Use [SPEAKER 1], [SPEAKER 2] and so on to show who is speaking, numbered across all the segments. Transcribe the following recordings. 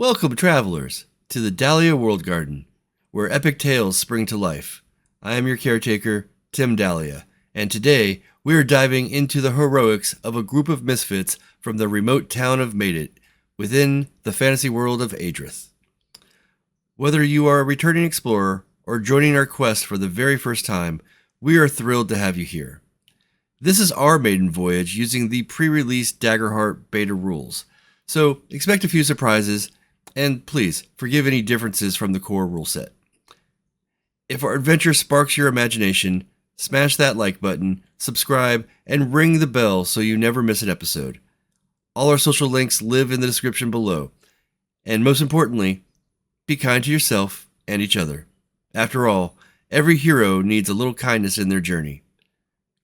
[SPEAKER 1] Welcome, travelers, to the Dahlia World Garden, where epic tales spring to life. I am your caretaker, Tim Dahlia, and today we are diving into the heroics of a group of misfits from the remote town of Madet, within the fantasy world of Adrith. Whether you are a returning explorer or joining our quest for the very first time, we are thrilled to have you here. This is our maiden voyage using the pre-released Daggerheart beta rules, so expect a few surprises. And please, forgive any differences from the core rule set. If our adventure sparks your imagination, smash that like button, subscribe, and ring the bell so you never miss an episode. All our social links live in the description below. And most importantly, be kind to yourself and each other. After all, every hero needs a little kindness in their journey.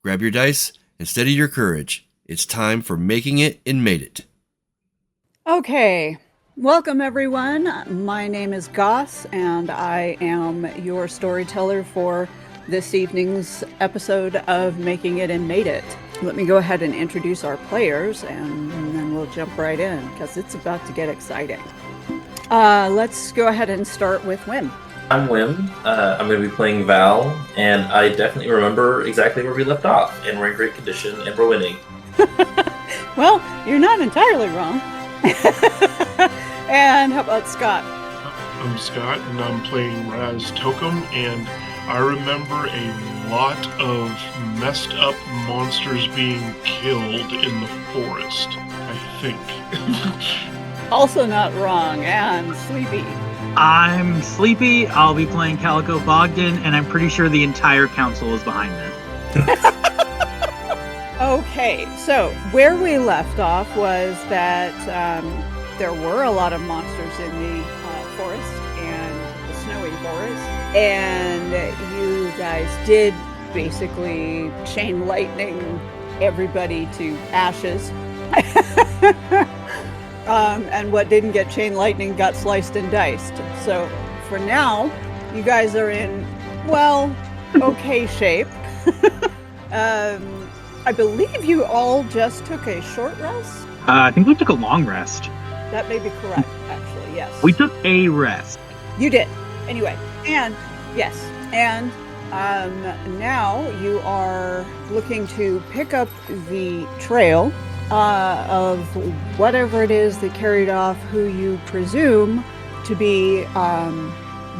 [SPEAKER 1] Grab your dice and steady your courage. It's time for Making It in Madet.
[SPEAKER 2] Okay. Welcome, everyone. My name is Goss, and I am your storyteller for this evening's episode of Making It in Madet. Let me go ahead and introduce our players, and then we'll jump right in, because it's about to get exciting. Let's go ahead and start with Wim.
[SPEAKER 3] I'm Wim. I'm going to be playing Val, and I definitely remember exactly where we left off, and we're in great condition, and we're winning.
[SPEAKER 2] Well, you're not entirely wrong. And how about Scott?
[SPEAKER 4] I'm Scott, and I'm playing Raz Tokum, and I remember a lot of messed up monsters being killed in the forest, I think.
[SPEAKER 2] Also not wrong. And Sleepy.
[SPEAKER 5] I'm Sleepy. I'll be playing Calico Bogdan, and I'm pretty sure the entire council is behind this.
[SPEAKER 2] Okay, so where we left off was that there were a lot of monsters in the forest and the snowy forest, and you guys did basically chain lightning everybody to ashes. And what didn't get chain lightning got sliced and diced. So for now, you guys are in, well, okay shape. I believe you all just took a short rest.
[SPEAKER 5] I think we took a long rest.
[SPEAKER 2] That may be correct, actually, yes.
[SPEAKER 5] We took a rest.
[SPEAKER 2] You did. Anyway, and yes, and now you are looking to pick up the trail of whatever it is that carried off who you presume to be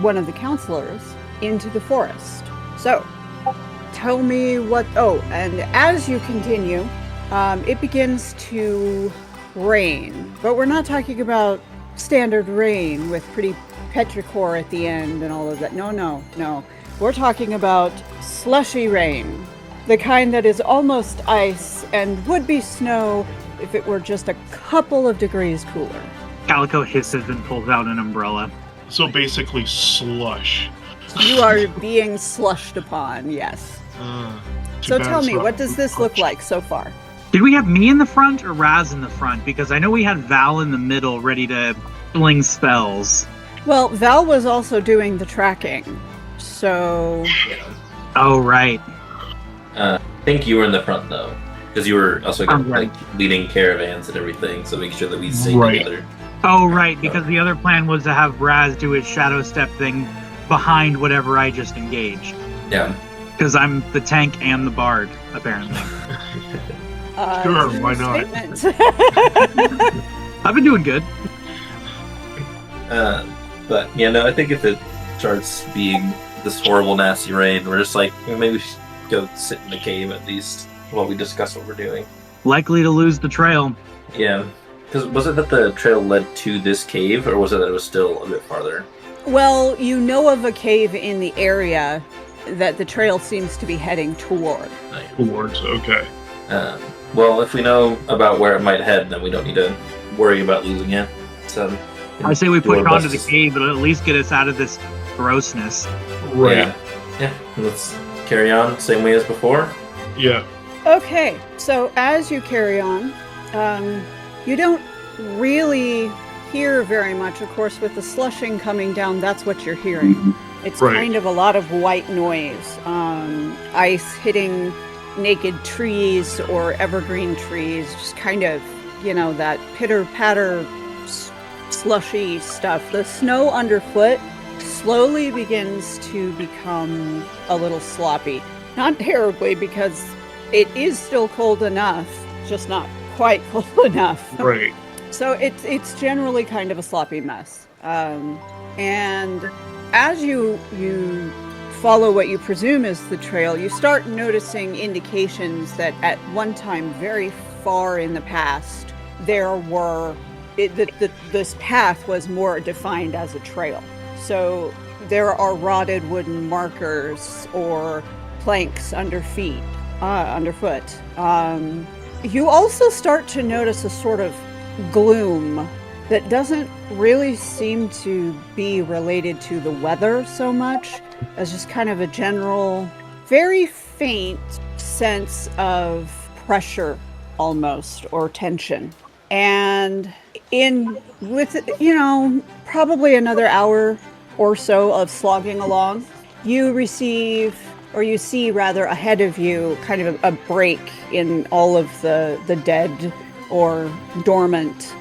[SPEAKER 2] one of the counselors into the forest. So, tell me what... Oh, and as you continue, it begins to rain. But we're not talking about standard rain with pretty petrichor at the end and all of that. No. We're talking about slushy rain. The kind that is almost ice and would be snow if it were just a couple of degrees cooler.
[SPEAKER 5] Calico hisses and pulls out an umbrella.
[SPEAKER 4] So basically slush.
[SPEAKER 2] You are being slushed upon, yes. So tell me, what does this look like so far?
[SPEAKER 5] Did we have me in the front or Raz in the front? Because I know we had Val in the middle ready to fling spells.
[SPEAKER 2] Well, Val was also doing the tracking, so...
[SPEAKER 5] Oh, right.
[SPEAKER 3] I think you were in the front, though, because you were also like leading caravans and everything, so making sure that we stay together.
[SPEAKER 5] Oh, right, because the other plan was to have Raz do his shadow step thing behind whatever I just engaged.
[SPEAKER 3] Yeah.
[SPEAKER 5] Because I'm the tank and the bard, apparently.
[SPEAKER 4] Sure, why not?
[SPEAKER 5] I've been doing good.
[SPEAKER 3] But, yeah, no, I think if it starts being this horrible, nasty rain, we're just like, maybe we should go sit in the cave at least while we discuss what we're doing.
[SPEAKER 5] Likely to lose the trail.
[SPEAKER 3] Yeah. Because was it that the trail led to this cave, or was it that it was still a bit farther?
[SPEAKER 2] Well, you know of a cave in the area that the trail seems to be heading toward.
[SPEAKER 4] Towards, okay.
[SPEAKER 3] Well, if we know about where it might head, then we don't need to worry about losing it. So
[SPEAKER 5] I say we push on to the cave, it'll at least get us out of this grossness.
[SPEAKER 4] Right.
[SPEAKER 3] Yeah. Let's carry on same way as before.
[SPEAKER 4] Yeah.
[SPEAKER 2] Okay, so as you carry on, you don't really hear very much. Of course, with the slushing coming down, that's what you're hearing. It's kind of a lot of white noise. Ice hitting naked trees or evergreen trees, just kind of, that pitter-patter slushy stuff. The snow underfoot slowly begins to become a little sloppy. Not terribly, because it is still cold enough, just not quite cold enough.
[SPEAKER 4] Right.
[SPEAKER 2] So it's generally kind of a sloppy mess. And as you follow what you presume is the trail, you start noticing indications that at one time, very far in the past, this path was more defined as a trail. So there are rotted wooden markers or planks underfoot. You also start to notice a sort of gloom that doesn't really seem to be related to the weather so much as just kind of a general, very faint sense of pressure almost, or tension. And with probably another hour or so of slogging along, you see ahead of you kind of a break in all of the dead or dormant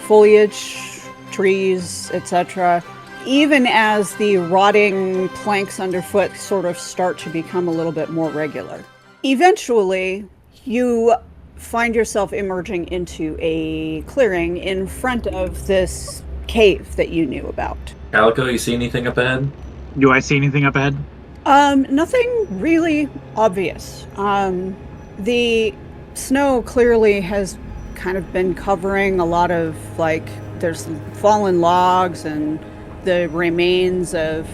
[SPEAKER 2] foliage, trees, etc. Even as the rotting planks underfoot sort of start to become a little bit more regular. Eventually, you find yourself emerging into a clearing in front of this cave that you knew about.
[SPEAKER 3] Calico, you see anything up ahead?
[SPEAKER 5] Do I see anything up ahead?
[SPEAKER 2] Nothing really obvious. The snow clearly has kind of been covering a lot of, there's fallen logs and the remains of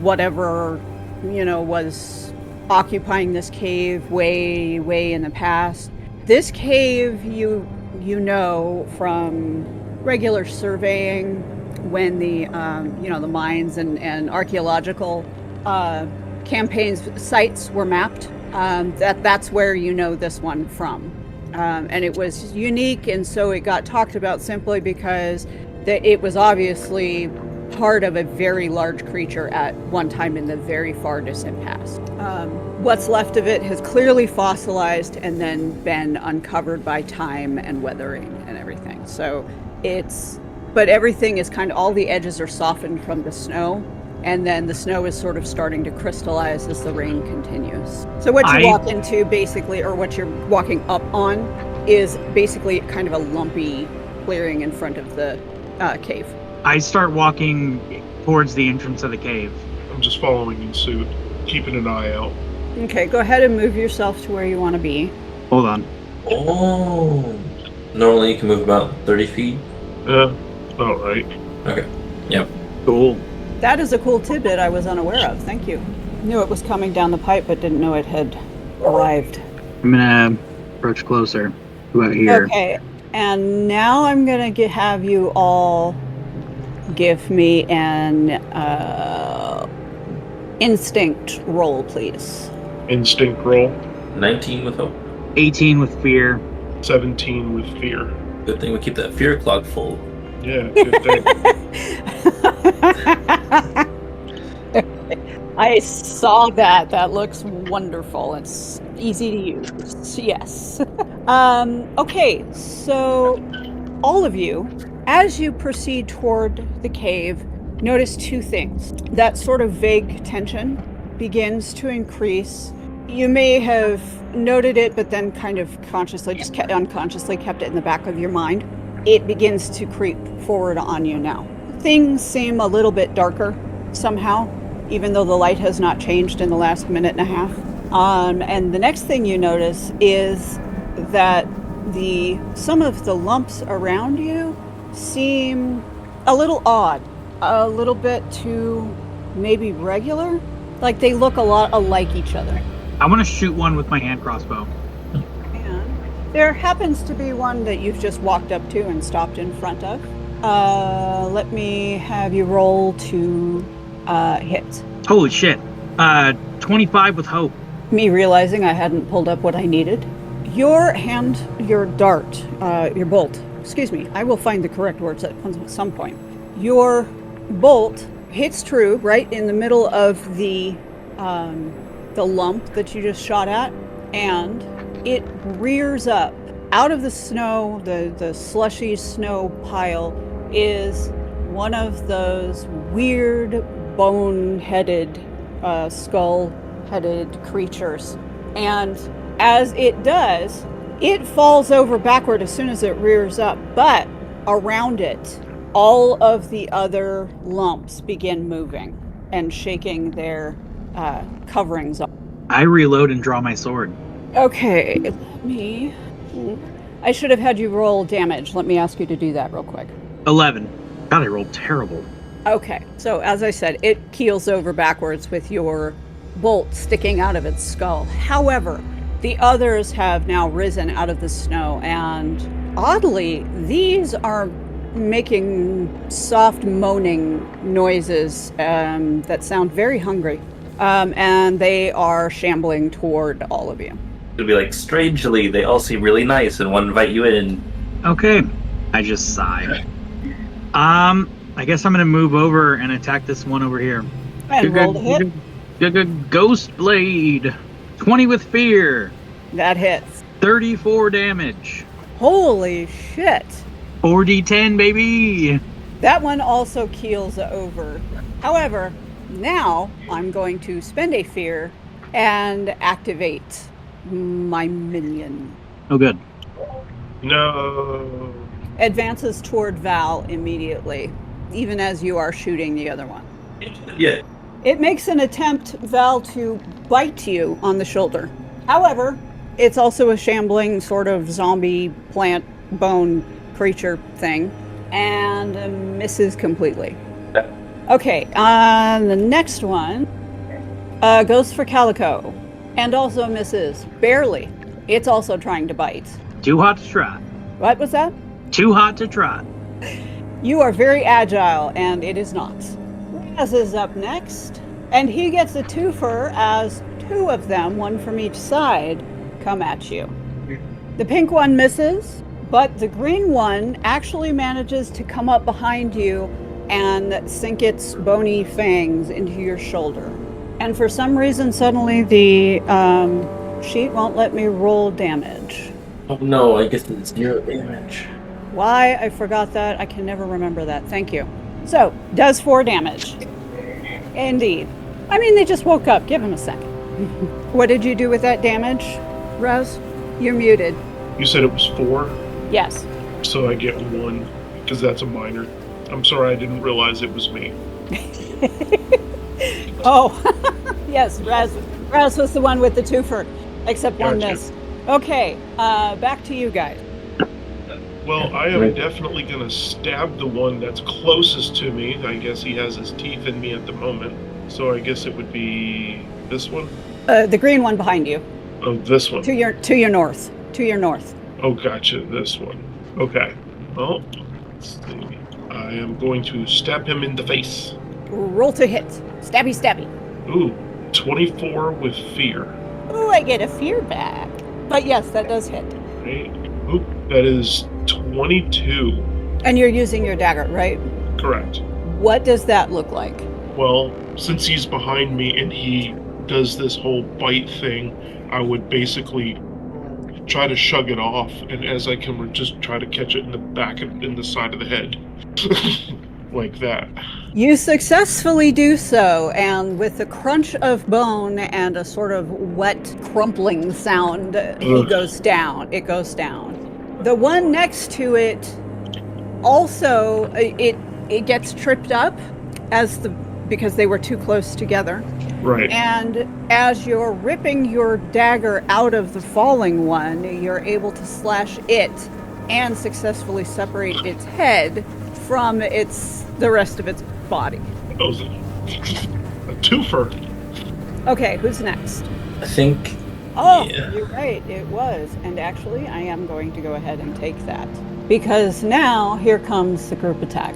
[SPEAKER 2] whatever, was occupying this cave way, way in the past. This cave, you know from regular surveying when the mines and archaeological campaigns sites were mapped. That's where you know this one from. And it was unique, and so it got talked about simply because it was obviously part of a very large creature at one time in the very far distant past. What's left of it has clearly fossilized and then been uncovered by time and weathering and everything. But everything is all the edges are softened from the snow, and then the snow is sort of starting to crystallize as the rain continues. So what you walk into basically, or what you're walking up on, is basically kind of a lumpy clearing in front of the cave.
[SPEAKER 5] I start walking towards the entrance of the cave.
[SPEAKER 4] I'm just following in suit, keeping an eye out.
[SPEAKER 2] Okay, go ahead and move yourself to where you want to be.
[SPEAKER 5] Hold on.
[SPEAKER 3] Oh. Normally you can move about 30 feet.
[SPEAKER 4] All right.
[SPEAKER 3] Okay. Yep.
[SPEAKER 5] Cool.
[SPEAKER 2] That is a cool tidbit I was unaware of. Thank you. Knew it was coming down the pipe, but didn't know it had arrived.
[SPEAKER 5] I'm gonna approach closer. About here.
[SPEAKER 2] Okay, and now I'm gonna have you all give me an instinct roll, please.
[SPEAKER 4] Instinct roll.
[SPEAKER 3] 19 with hope.
[SPEAKER 5] 18 with fear.
[SPEAKER 4] 17 with fear.
[SPEAKER 3] Good thing we keep that fear clog full.
[SPEAKER 4] Yeah, good thing.
[SPEAKER 2] I saw that. That looks wonderful. It's easy to use. Yes. Okay, so all of you, as you proceed toward the cave, notice two things. That sort of vague tension begins to increase. You may have noted it, but then kind of unconsciously kept it in the back of your mind. It begins to creep forward on you now. Things seem a little bit darker somehow, even though the light has not changed in the last minute and a half. And the next thing you notice is that some of the lumps around you seem a little odd, a little bit too maybe regular. Like they look a lot alike each other.
[SPEAKER 5] I want to shoot one with my hand crossbow.
[SPEAKER 2] And there happens to be one that you've just walked up to and stopped in front of. Let me have you roll to hit.
[SPEAKER 5] Holy shit. 25 with hope.
[SPEAKER 2] Me realizing I hadn't pulled up what I needed. Your dart, your bolt, excuse me, I will find the correct words at some point. Your bolt hits true right in the middle of the lump that you just shot at, and it rears up out of the snow, the slushy snow pile, is one of those weird bone-headed, skull-headed creatures. And as it does, it falls over backward as soon as it rears up, but around it, all of the other lumps begin moving and shaking their coverings off.
[SPEAKER 5] I reload and draw my sword.
[SPEAKER 2] Okay, I should have had you roll damage. Let me ask you to do that real quick.
[SPEAKER 5] 11. God, I rolled terrible.
[SPEAKER 2] Okay, so as I said, it keels over backwards with your bolt sticking out of its skull. However, the others have now risen out of the snow, and oddly, these are making soft moaning noises that sound very hungry. And they are shambling toward all of you.
[SPEAKER 3] It'll be like, strangely, they all seem really nice and want to invite you in.
[SPEAKER 5] Okay. I just sigh. I guess I'm going to move over and attack this one over here.
[SPEAKER 2] And roll to hit.
[SPEAKER 5] Ghost Blade. 20 with fear.
[SPEAKER 2] That hits.
[SPEAKER 5] 34 damage.
[SPEAKER 2] Holy shit.
[SPEAKER 5] 4d10, baby.
[SPEAKER 2] That one also keels over. However, now I'm going to spend a fear and activate my minion.
[SPEAKER 5] Oh, good.
[SPEAKER 4] No.
[SPEAKER 2] Advances toward Val immediately, even as you are shooting the other one.
[SPEAKER 3] Yeah.
[SPEAKER 2] It makes an attempt, Val, to bite you on the shoulder. However, it's also a shambling sort of zombie plant bone creature thing, and misses completely. Okay, the next one goes for Calico, and also misses, barely. It's also trying to bite.
[SPEAKER 5] Too hot to try.
[SPEAKER 2] What was that?
[SPEAKER 5] Too hot to try.
[SPEAKER 2] You are very agile, and it is not. Raz is up next, and he gets a twofer as two of them, one from each side, come at you. The pink one misses, but the green one actually manages to come up behind you and sink its bony fangs into your shoulder. And for some reason, suddenly the sheet won't let me roll damage.
[SPEAKER 3] Oh no, I guess it's 0 damage.
[SPEAKER 2] Why? I forgot that. I can never remember that. Thank you. So, does 4 damage. Indeed. I mean, they just woke up. Give him a second. What did you do with that damage, Rose? You're muted.
[SPEAKER 4] You said it was 4,
[SPEAKER 2] Yes.
[SPEAKER 4] so I get 1, because that's a minor. I'm sorry, I didn't realize it was me.
[SPEAKER 2] Oh, yes, Raz was the one with the twofer, except one
[SPEAKER 4] Gotcha.
[SPEAKER 2] miss. Okay, back to you guys.
[SPEAKER 4] Well, I am definitely going to stab the one that's closest to me. I guess he has his teeth in me at the moment. So I guess it would be this one?
[SPEAKER 2] The green one behind you.
[SPEAKER 4] Oh, this one.
[SPEAKER 2] To your north. To your north.
[SPEAKER 4] Oh, gotcha, this one. Okay. Well, let's see. I am going to stab him in the face.
[SPEAKER 2] Roll to hit. Stabby, stabby.
[SPEAKER 4] Ooh, 24 with fear.
[SPEAKER 2] Ooh, I get a fear back. But yes, that does hit.
[SPEAKER 4] Right? Oop, that is 22.
[SPEAKER 2] And you're using your dagger, right?
[SPEAKER 4] Correct.
[SPEAKER 2] What does that look like?
[SPEAKER 4] Well, since he's behind me and he does this whole bite thing, I would basically try to shrug it off, and as I can just try to catch it in the back and in the side of the head. Like that.
[SPEAKER 2] You successfully do so, and with the crunch of bone and a sort of wet crumpling sound, he goes down. It goes down. The one next to it also, it gets tripped up because they were too close together.
[SPEAKER 4] Right.
[SPEAKER 2] And as you're ripping your dagger out of the falling one, you're able to slash it and successfully separate its head from the rest of its body.
[SPEAKER 4] That was a twofer.
[SPEAKER 2] Okay, who's next?
[SPEAKER 3] I think.
[SPEAKER 2] Oh,
[SPEAKER 3] Yeah.
[SPEAKER 2] You're right, it was. And actually, I am going to go ahead and take that. Because now, here comes the group attack.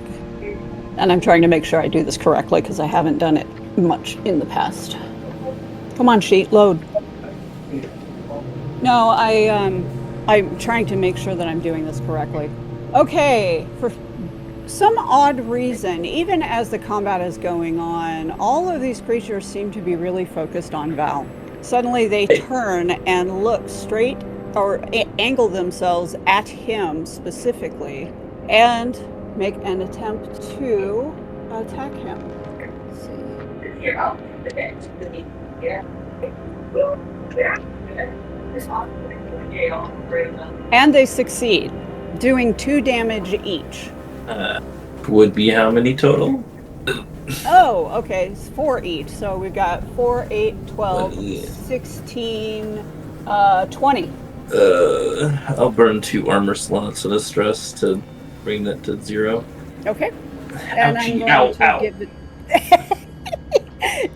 [SPEAKER 2] And I'm trying to make sure I do this correctly, because I haven't done it much in the past. Come on, sheet, load. No, I'm trying to make sure that I'm doing this correctly. Okay, for some odd reason, even as the combat is going on, all of these creatures seem to be really focused on Val. Suddenly they turn and look straight or angle themselves at him specifically, and make an attempt to attack him. Let's see. And they succeed, doing 2 damage each.
[SPEAKER 3] Would be how many total?
[SPEAKER 2] Oh, okay. It's 4 each. So we've got 4, 8, 12,
[SPEAKER 3] Yeah.
[SPEAKER 2] 16, 20.
[SPEAKER 3] I'll burn 2 armor slots of distress to bring that to 0.
[SPEAKER 2] Okay. And I'm
[SPEAKER 3] Ouchie,
[SPEAKER 2] going to
[SPEAKER 3] ow.
[SPEAKER 2] give it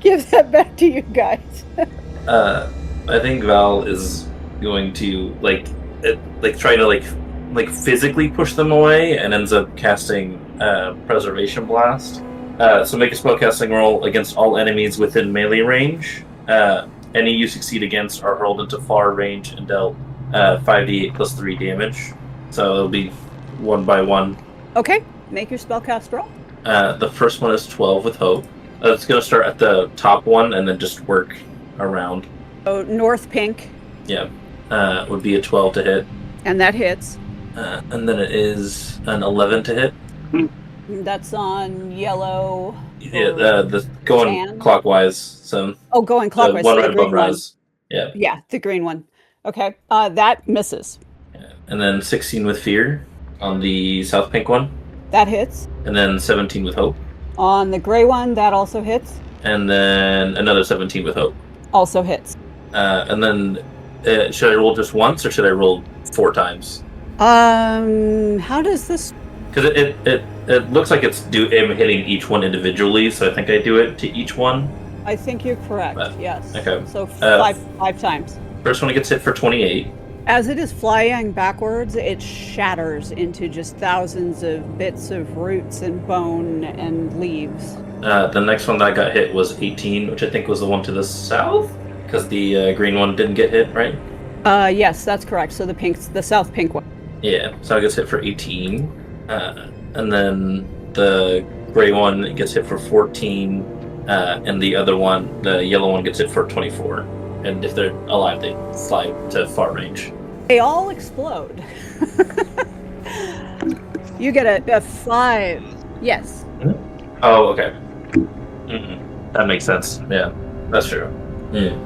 [SPEAKER 2] give that back to you guys.
[SPEAKER 3] I think Val is going to try to physically push them away, and ends up casting Preservation Blast. So make a spellcasting roll against all enemies within melee range. Any you succeed against are hurled into far range and dealt 5d8 plus 3 damage. So it'll be 1 by 1.
[SPEAKER 2] Okay. Make your spellcast roll.
[SPEAKER 3] The first one is 12 with hope. It's going to start at the top one and then just work around.
[SPEAKER 2] Oh, north pink,
[SPEAKER 3] Yeah. Would be a 12 to hit.
[SPEAKER 2] and that hits.
[SPEAKER 3] And then it is an 11 to hit.
[SPEAKER 2] That's on yellow.
[SPEAKER 3] Yeah, the going
[SPEAKER 2] Tan?
[SPEAKER 3] clockwise. So
[SPEAKER 2] Oh, going clockwise.
[SPEAKER 3] one
[SPEAKER 2] so
[SPEAKER 3] right
[SPEAKER 2] the green
[SPEAKER 3] above
[SPEAKER 2] one.
[SPEAKER 3] Raz. Yeah.
[SPEAKER 2] Yeah, the green one. Okay. That misses.
[SPEAKER 3] And then 16 with fear on the south pink one.
[SPEAKER 2] That hits.
[SPEAKER 3] And then 17 with hope.
[SPEAKER 2] On the gray one, that also hits.
[SPEAKER 3] And then another 17 with hope.
[SPEAKER 2] Also hits.
[SPEAKER 3] And then should I roll just once or should I roll 4 times?
[SPEAKER 2] How does this?
[SPEAKER 3] Because it looks like I'm hitting each one individually, so I think I do it to each one.
[SPEAKER 2] I think you're correct. Yes.
[SPEAKER 3] Okay.
[SPEAKER 2] So five times.
[SPEAKER 3] First one gets hit for 28.
[SPEAKER 2] As it is flying backwards, it shatters into just thousands of bits of roots and bone and leaves.
[SPEAKER 3] The next one that I got hit was 18, which I think was the one to the south, because the green one didn't get hit, right?
[SPEAKER 2] Yes, that's correct. So the south pink one.
[SPEAKER 3] Yeah, so it gets hit for 18. And then the gray one gets hit for 14, and the other one, the yellow one, gets hit for 24. And if they're alive, they fly to far range.
[SPEAKER 2] They all explode. You get a 5. Yes.
[SPEAKER 3] Oh, okay. That makes sense. Yeah, that's true. Yeah.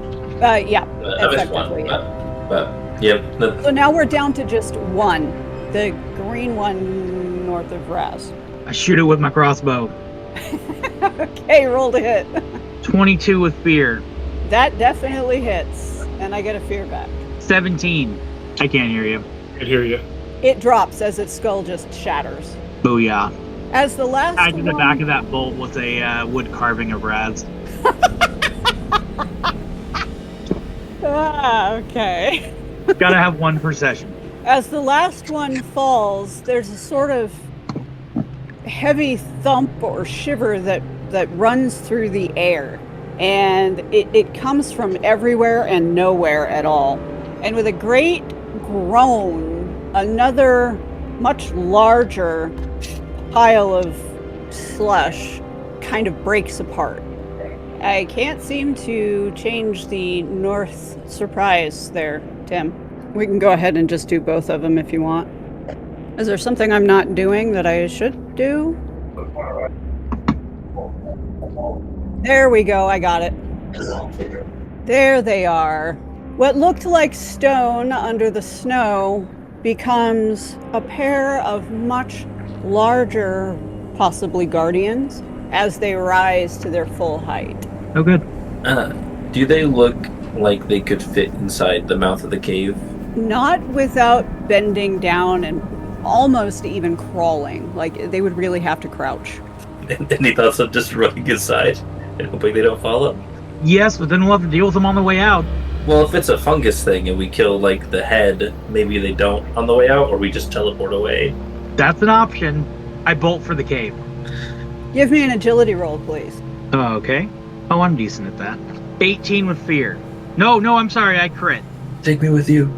[SPEAKER 2] Yeah.
[SPEAKER 3] I missed one,
[SPEAKER 2] Effectively,
[SPEAKER 3] but yeah.
[SPEAKER 2] So now we're down to just 1. The green one north of Raz.
[SPEAKER 5] I shoot it with my crossbow.
[SPEAKER 2] Okay, roll to hit.
[SPEAKER 5] 22 with fear.
[SPEAKER 2] That definitely hits, and I get a fear back.
[SPEAKER 5] 17. I can't hear you.
[SPEAKER 4] I hear you.
[SPEAKER 2] It drops as its skull just shatters.
[SPEAKER 5] Booyah.
[SPEAKER 2] As the last
[SPEAKER 5] Tied to the
[SPEAKER 2] one...
[SPEAKER 5] back of that bolt was a wood carving of Raz.
[SPEAKER 2] Okay.
[SPEAKER 5] Gotta have one per session.
[SPEAKER 2] As the last one falls, there's a sort of heavy thump or shiver that runs through the air. And it comes from everywhere and nowhere at all. And with a great groan, another much larger pile of slush kind of breaks apart. I can't seem to change the north surprise there, Tim. We can go ahead and just do both of them if you want. Is there something I'm not doing that I should do? There we go, I got it. There they are. What looked like stone under the snow becomes a pair of much larger, possibly guardians, as they rise to their full height.
[SPEAKER 5] Oh, good.
[SPEAKER 3] Do they look like they could fit inside the mouth of the cave?
[SPEAKER 2] Not without bending down and almost even crawling. Like, they would really have to crouch.
[SPEAKER 3] Any thoughts of just running inside and hoping they don't follow?
[SPEAKER 5] Yes, but then we'll have to deal with them on the way out.
[SPEAKER 3] Well, if it's a fungus thing and we kill, like, the head, maybe they don't on the way out, or we just teleport away.
[SPEAKER 5] That's an option. I bolt for the cave.
[SPEAKER 2] Give me an agility roll, please.
[SPEAKER 5] Okay. Oh, I'm decent at that. 18 with fear. No, I'm sorry, I crit.
[SPEAKER 3] Take me with you.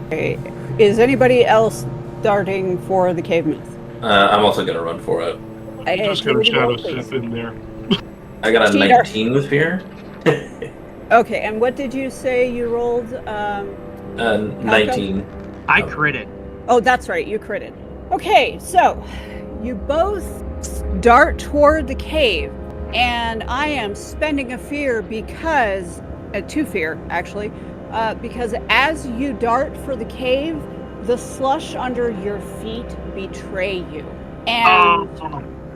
[SPEAKER 2] Okay. Is anybody else starting for the cave myth?
[SPEAKER 3] I'm also going to run for it.
[SPEAKER 4] Just gonna
[SPEAKER 2] Agility
[SPEAKER 4] shadow
[SPEAKER 2] roll, please.
[SPEAKER 4] step in there.
[SPEAKER 3] I got a
[SPEAKER 2] Cheater.
[SPEAKER 3] 19 with fear.
[SPEAKER 2] Okay, and what did you say you rolled?
[SPEAKER 3] 19.
[SPEAKER 5] I crit it.
[SPEAKER 2] Oh, that's right, you critted. Okay, so you both dart toward the cave, and I am spending a fear because, two fear actually, because as you dart for the cave, the slush under your feet betray you, and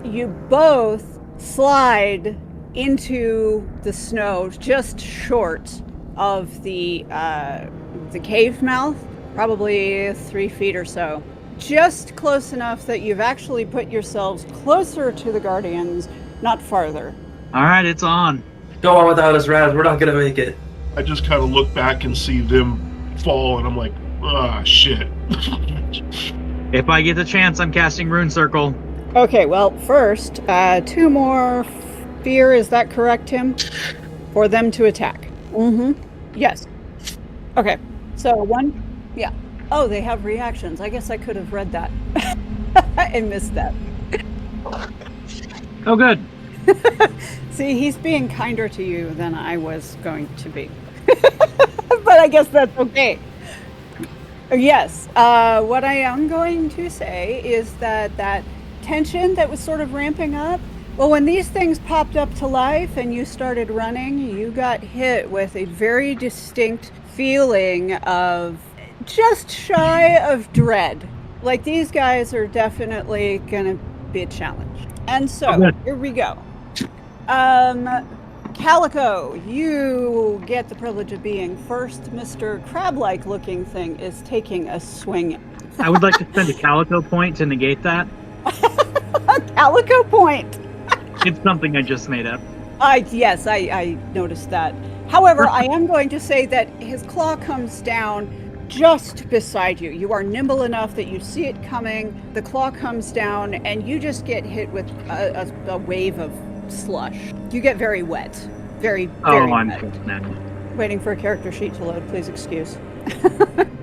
[SPEAKER 2] you both slide into the snow just short of the cave mouth, probably 3 feet or so. Just close enough that you've actually put yourselves closer to the Guardians, not farther.
[SPEAKER 5] All right, it's on.
[SPEAKER 3] Go on without us, Raz. We're not gonna make it.
[SPEAKER 4] I just kind of look back and see them fall, and I'm like, ah, shit.
[SPEAKER 5] If I get the chance, I'm casting Rune Circle.
[SPEAKER 2] Okay, well, first, 2 more fear, is that correct, Tim? For them to attack. Mm-hmm. Yes. Okay, so 1, yeah. Oh, they have reactions. I guess I could have read that. I missed that.
[SPEAKER 5] Oh, good.
[SPEAKER 2] See, he's being kinder to you than I was going to be. But I guess that's okay. Yes, what I am going to say is that tension that was sort of ramping up, well, when these things popped up to life and you started running, you got hit with a very distinct feeling of just shy of dread. Like, these guys are definitely gonna be a challenge. And so, here we go. Calico, you get the privilege of being first. Mr. Crab-like looking thing is taking a swing.
[SPEAKER 5] I would like to spend a Calico point to negate that.
[SPEAKER 2] A Calico point!
[SPEAKER 5] It's something I just made up.
[SPEAKER 2] Yes, I noticed that. However, I am going to say that his claw comes down just beside you. You are nimble enough that you see it coming. The claw comes down, and you just get hit with a wave of slush. You get very wet. Very
[SPEAKER 5] I'm
[SPEAKER 2] wet. Waiting for a character sheet to load. Please excuse.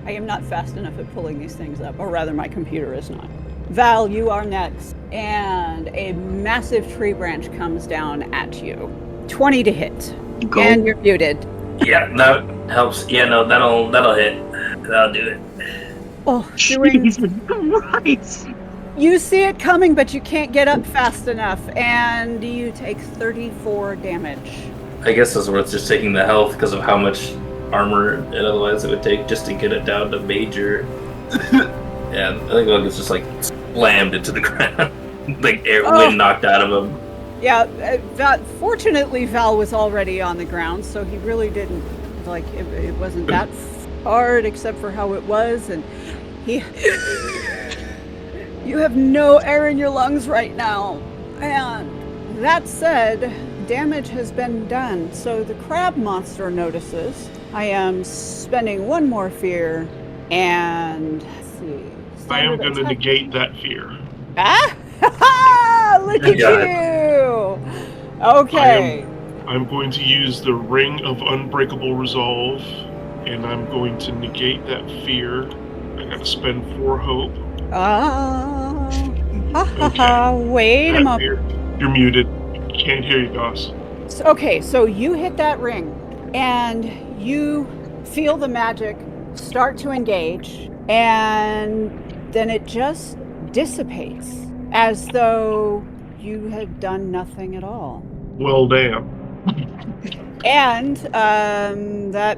[SPEAKER 2] I am not fast enough at pulling these things up, or rather my computer is not. Val, you are next. And a massive tree branch comes down at you. 20 to hit.
[SPEAKER 5] Go.
[SPEAKER 2] And you're muted.
[SPEAKER 3] Yeah, that helps. Yeah, no, that'll hit. That'll do it.
[SPEAKER 2] Oh,
[SPEAKER 5] Jesus Christ.
[SPEAKER 2] You see it coming, but you can't get up fast enough, and you take 34 damage.
[SPEAKER 3] I guess it's worth just taking the health because of how much armor and otherwise it would take just to get it down to major. Yeah, I think Logan's just like slammed into the ground. Like wind knocked out of him.
[SPEAKER 2] Yeah, fortunately Val was already on the ground, so he really didn't, like, it wasn't that hard except for how it was, and he... You have no air in your lungs right now. And that said, damage has been done, so the crab monster notices. I am spending 1 more fear, and let's see.
[SPEAKER 4] I am going to negate that fear.
[SPEAKER 2] Ah! Look at you! Okay.
[SPEAKER 4] I'm going to use the Ring of Unbreakable Resolve, and I'm going to negate that fear. I gotta spend 4 hope.
[SPEAKER 2] Wait a moment.
[SPEAKER 4] You're muted. Can't hear you, Goss.
[SPEAKER 2] Okay, so you hit that ring, and you feel the magic start to engage, and then it just dissipates, as though you had done nothing at all.
[SPEAKER 4] Well, damn.
[SPEAKER 2] And that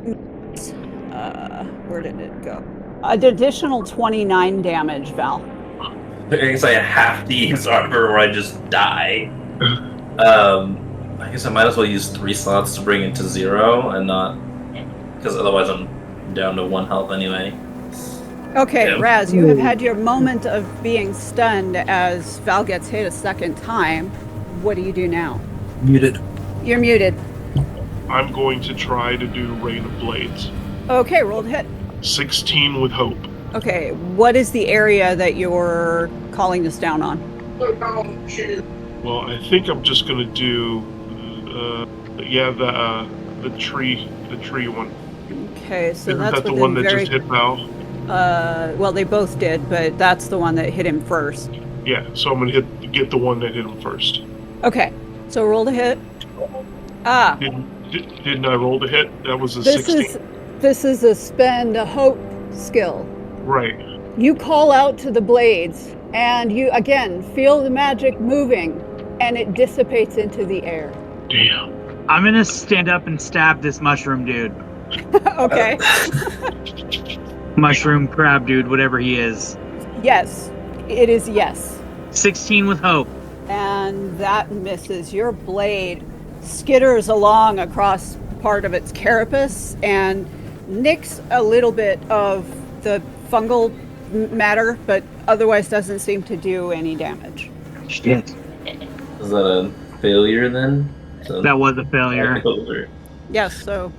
[SPEAKER 2] where did it go? An additional 29 damage, Val.
[SPEAKER 3] I guess I have to use armor or I just die. I guess I might as well use 3 slots to bring it to 0 and not... Because otherwise I'm down to 1 health anyway.
[SPEAKER 2] Okay,
[SPEAKER 3] Yeah.
[SPEAKER 2] Raz, you have had your moment of being stunned as Val gets hit a second time. What do you do now?
[SPEAKER 3] Muted.
[SPEAKER 2] You're muted.
[SPEAKER 4] I'm going to try to do Rain of Blades.
[SPEAKER 2] Okay, roll to hit.
[SPEAKER 4] 16 with hope.
[SPEAKER 2] Okay, what is the area that you're calling this down on?
[SPEAKER 4] Well, I think I'm just going to do, the tree one.
[SPEAKER 2] Okay, so
[SPEAKER 4] Isn't
[SPEAKER 2] that's
[SPEAKER 4] that the
[SPEAKER 2] within
[SPEAKER 4] one that
[SPEAKER 2] very...
[SPEAKER 4] just hit Val?
[SPEAKER 2] Well, they both did, but that's the one that hit him first.
[SPEAKER 4] Yeah, so I'm going to get the one that hit him first.
[SPEAKER 2] Okay, so roll to hit. Ah.
[SPEAKER 4] Didn't I roll to hit? That was a 16.
[SPEAKER 2] This is a spend a hope skill.
[SPEAKER 4] Right.
[SPEAKER 2] You call out to the blades, and you again feel the magic moving, and it dissipates into the air.
[SPEAKER 4] Damn.
[SPEAKER 5] I'm gonna stand up and stab this mushroom dude.
[SPEAKER 2] Okay.
[SPEAKER 5] Mushroom crab dude, whatever he is.
[SPEAKER 2] Yes, it is yes.
[SPEAKER 5] 16 with hope.
[SPEAKER 2] And that misses. Your blade skitters along across part of its carapace and nicks a little bit of the fungal matter, but otherwise doesn't seem to do any damage.
[SPEAKER 5] Shit.
[SPEAKER 3] Is that a failure then? So,
[SPEAKER 5] That was a failure.
[SPEAKER 2] Yes, so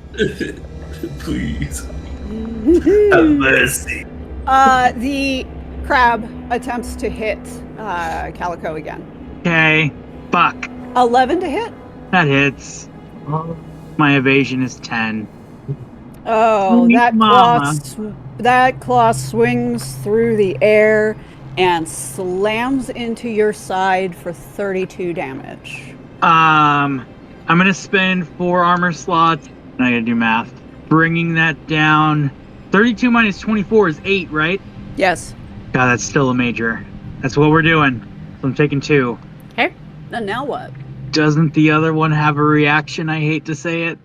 [SPEAKER 3] Please. Have mercy.
[SPEAKER 2] the crab attempts to hit Calico again.
[SPEAKER 5] Okay. Fuck.
[SPEAKER 2] 11 to hit?
[SPEAKER 5] That hits. My evasion is 10.
[SPEAKER 2] Oh,
[SPEAKER 5] Sweet
[SPEAKER 2] that claw swings through the air and slams into your side for 32 damage.
[SPEAKER 5] I'm gonna spend 4 armor slots. I gotta do math. Bringing that down. 32 minus 24 is 8, right?
[SPEAKER 2] Yes.
[SPEAKER 5] God, that's still a major. That's what we're doing. So I'm taking 2.
[SPEAKER 2] Okay. And now what?
[SPEAKER 5] Doesn't the other one have a reaction? I hate to say it.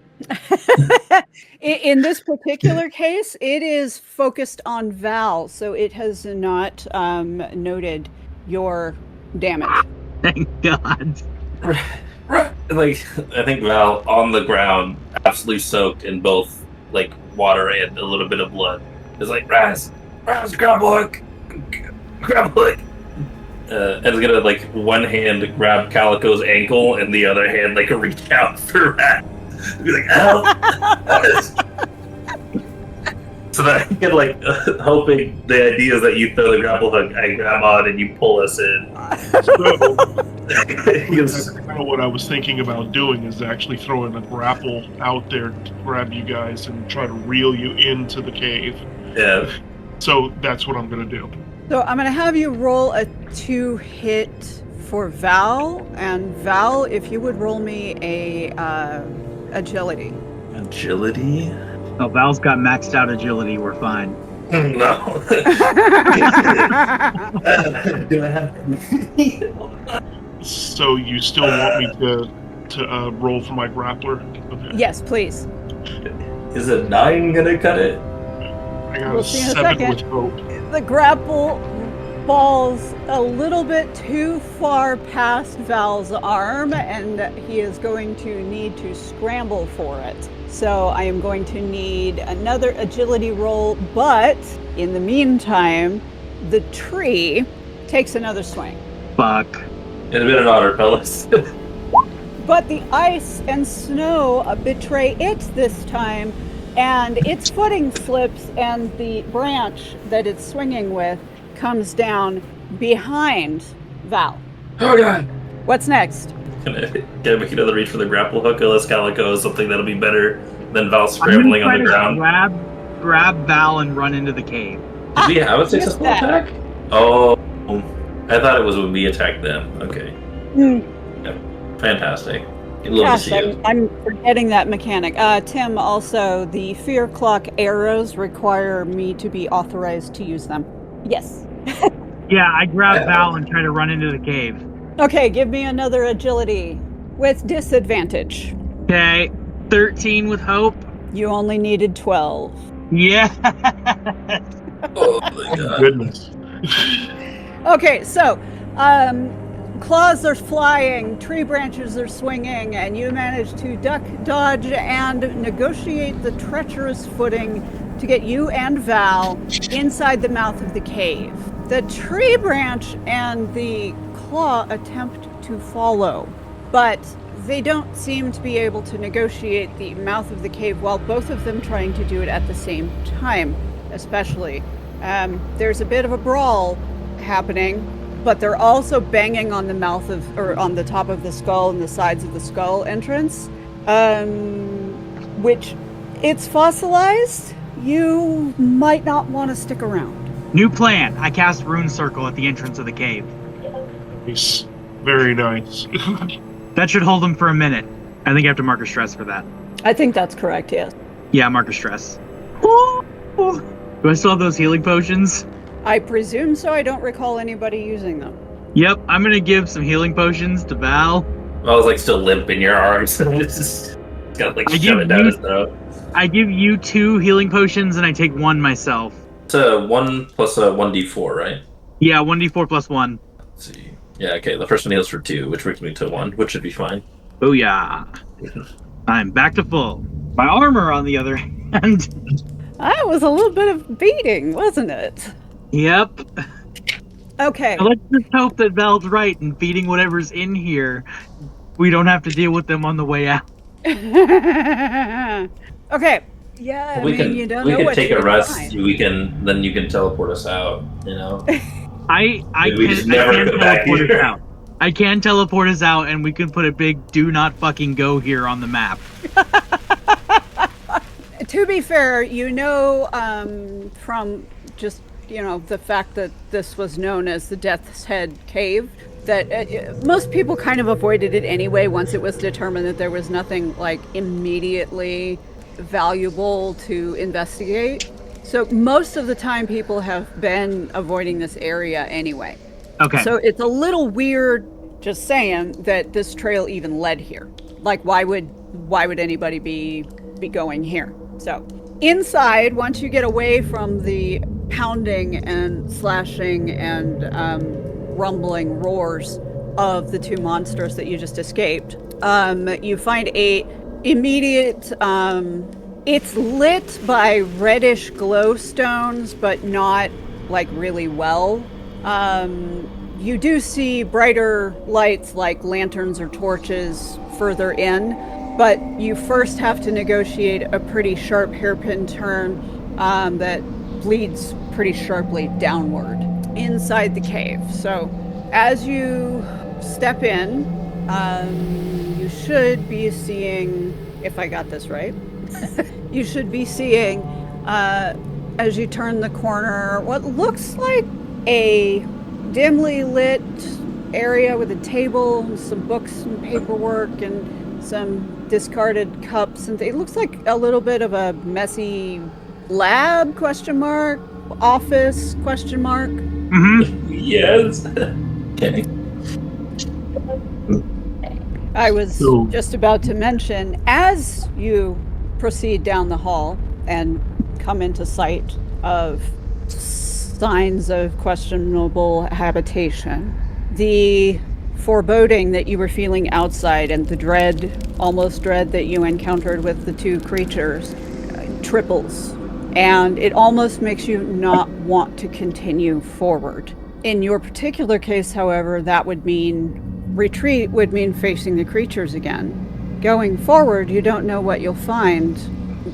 [SPEAKER 2] In this particular case, it is focused on Val, so it has not noted your damage.
[SPEAKER 5] Thank God.
[SPEAKER 3] Like, I think Val on the ground, absolutely soaked in both like water and a little bit of blood, is like, Raz, grab hook. And is gonna like one hand grab Calico's ankle and the other hand like reach out for Raz. Be like, help! So that I can like hoping the idea is that you throw the grapple hook, I grab on, and you pull us in.
[SPEAKER 4] That's kind of what I was thinking about doing, is actually throwing a grapple out there to grab you guys and try to reel you into the cave.
[SPEAKER 3] Yeah.
[SPEAKER 4] So that's what I'm going to do.
[SPEAKER 2] So I'm going to have you roll a 2-hit for Val, and Val, if you would roll me a agility.
[SPEAKER 3] Agility?
[SPEAKER 5] Oh, Val's got maxed out agility. We're fine.
[SPEAKER 3] No. Do I have?
[SPEAKER 4] So you still want me to roll for my grappler? Okay.
[SPEAKER 2] Yes, please.
[SPEAKER 3] Is a 9 gonna cut it?
[SPEAKER 4] I got
[SPEAKER 2] We'll
[SPEAKER 4] a
[SPEAKER 2] see in a
[SPEAKER 4] 7
[SPEAKER 2] second.
[SPEAKER 4] with hope.
[SPEAKER 2] The grapple falls a little bit too far past Val's arm, and he is going to need to scramble for it. So I am going to need another agility roll, but in the meantime, the tree takes another swing.
[SPEAKER 5] Fuck.
[SPEAKER 3] It's been an honor, fellas.
[SPEAKER 2] But the ice and snow betray it this time, and its footing slips, and the branch that it's swinging with comes down behind Val.
[SPEAKER 3] Oh god.
[SPEAKER 2] What's next?
[SPEAKER 3] Gonna make another reach for the grapple hook, unless Calico is something that'll be better than Val scrambling on the ground.
[SPEAKER 5] Grab Val and run into the cave.
[SPEAKER 3] Did we have a successful attack? Oh, I thought it was when we attacked them. Okay. Yep. Fantastic. Love to see it.
[SPEAKER 2] I'm forgetting that mechanic. Tim, also, the Fear Clock arrows require me to be authorized to use them. Yes.
[SPEAKER 5] Yeah, I grab Val and try to run into the cave.
[SPEAKER 2] Okay, give me another agility with disadvantage.
[SPEAKER 5] Okay, 13 with hope.
[SPEAKER 2] You only needed 12.
[SPEAKER 5] Yeah.
[SPEAKER 3] Oh my god.
[SPEAKER 4] Goodness.
[SPEAKER 2] Okay, so claws are flying, tree branches are swinging, and you manage to duck, dodge, and negotiate the treacherous footing to get you and Val inside the mouth of the cave. The tree branch and the claw attempt to follow, but they don't seem to be able to negotiate the mouth of the cave while both of them trying to do it at the same time, especially. There's a bit of a brawl happening, but they're also banging on the mouth of, or on the top of the skull and the sides of the skull entrance, which it's fossilized. You might not want to stick around.
[SPEAKER 5] New plan. I cast Rune Circle at the entrance of the cave.
[SPEAKER 4] Nice. Very nice.
[SPEAKER 5] That should hold him for a minute. I think I have to mark a stress for that.
[SPEAKER 2] I think that's correct, yes.
[SPEAKER 5] Yeah, mark a stress. Do I still have those healing potions?
[SPEAKER 2] I presume so. I don't recall anybody using them.
[SPEAKER 5] Yep, I'm gonna give some healing potions to Val.
[SPEAKER 3] I was like still limp in your arms. Just gotta like
[SPEAKER 5] I
[SPEAKER 3] shove
[SPEAKER 5] give
[SPEAKER 3] it down
[SPEAKER 5] you-
[SPEAKER 3] his throat.
[SPEAKER 5] I give you 2 healing potions and I take 1 myself.
[SPEAKER 3] It's a 1 plus a 1d4, right?
[SPEAKER 5] Yeah, 1d4 plus 1.
[SPEAKER 3] Let's see. Yeah, okay. The first one heals for 2, which brings me to 1, which should be fine.
[SPEAKER 5] Booyah. I'm back to full. My armor, on the other hand.
[SPEAKER 2] That was a little bit of beating, wasn't it?
[SPEAKER 5] Yep.
[SPEAKER 2] Okay.
[SPEAKER 5] Let's just hope that Val's right and feeding whatever's in here. We don't have to deal with them on the way out.
[SPEAKER 2] Okay. Yeah,
[SPEAKER 3] we can
[SPEAKER 2] you don't
[SPEAKER 3] we
[SPEAKER 2] know
[SPEAKER 3] can
[SPEAKER 2] what
[SPEAKER 3] take
[SPEAKER 2] you're
[SPEAKER 3] a
[SPEAKER 2] gonna
[SPEAKER 3] rest.
[SPEAKER 2] find.
[SPEAKER 3] Then you can teleport us out. You know.
[SPEAKER 5] I
[SPEAKER 3] We just never
[SPEAKER 5] can
[SPEAKER 3] come back
[SPEAKER 5] teleport us
[SPEAKER 3] here.
[SPEAKER 5] out. I can teleport us out, and we can put a big "Do not fucking go" here on the map.
[SPEAKER 2] To be fair, you know, from just, you know, the fact that this was known as the Death's Head Cave, that most people kind of avoided it anyway once it was determined that there was nothing, like, immediately valuable to investigate. So most of the time people have been avoiding this area anyway.
[SPEAKER 5] Okay.
[SPEAKER 2] So it's a little weird, just saying, that this trail even led here. Like, why would anybody be going here? So inside, once you get away from the pounding and slashing and rumbling roars of the 2 monsters that you just escaped, you find a immediate. It's lit by reddish glowstones, but not like really well. You do see brighter lights like lanterns or torches further in, but you first have to negotiate a pretty sharp hairpin turn that leads pretty sharply downward inside the cave. So as you step in, you should be seeing, if I got this right, you should be seeing, as you turn the corner, what looks like a dimly lit area with a table and some books and paperwork and some discarded cups, and it looks like a little bit of a messy lab, office,
[SPEAKER 5] Mm-hmm.
[SPEAKER 3] Yes. Okay.
[SPEAKER 2] I was just about to mention, as you proceed down the hall and come into sight of signs of questionable habitation, the foreboding that you were feeling outside and the almost dread that you encountered with the 2 creatures triples, and it almost makes you not want to continue forward. In your particular case, however, that would mean retreat, would mean facing the creatures again. Going forward, you don't know what you'll find,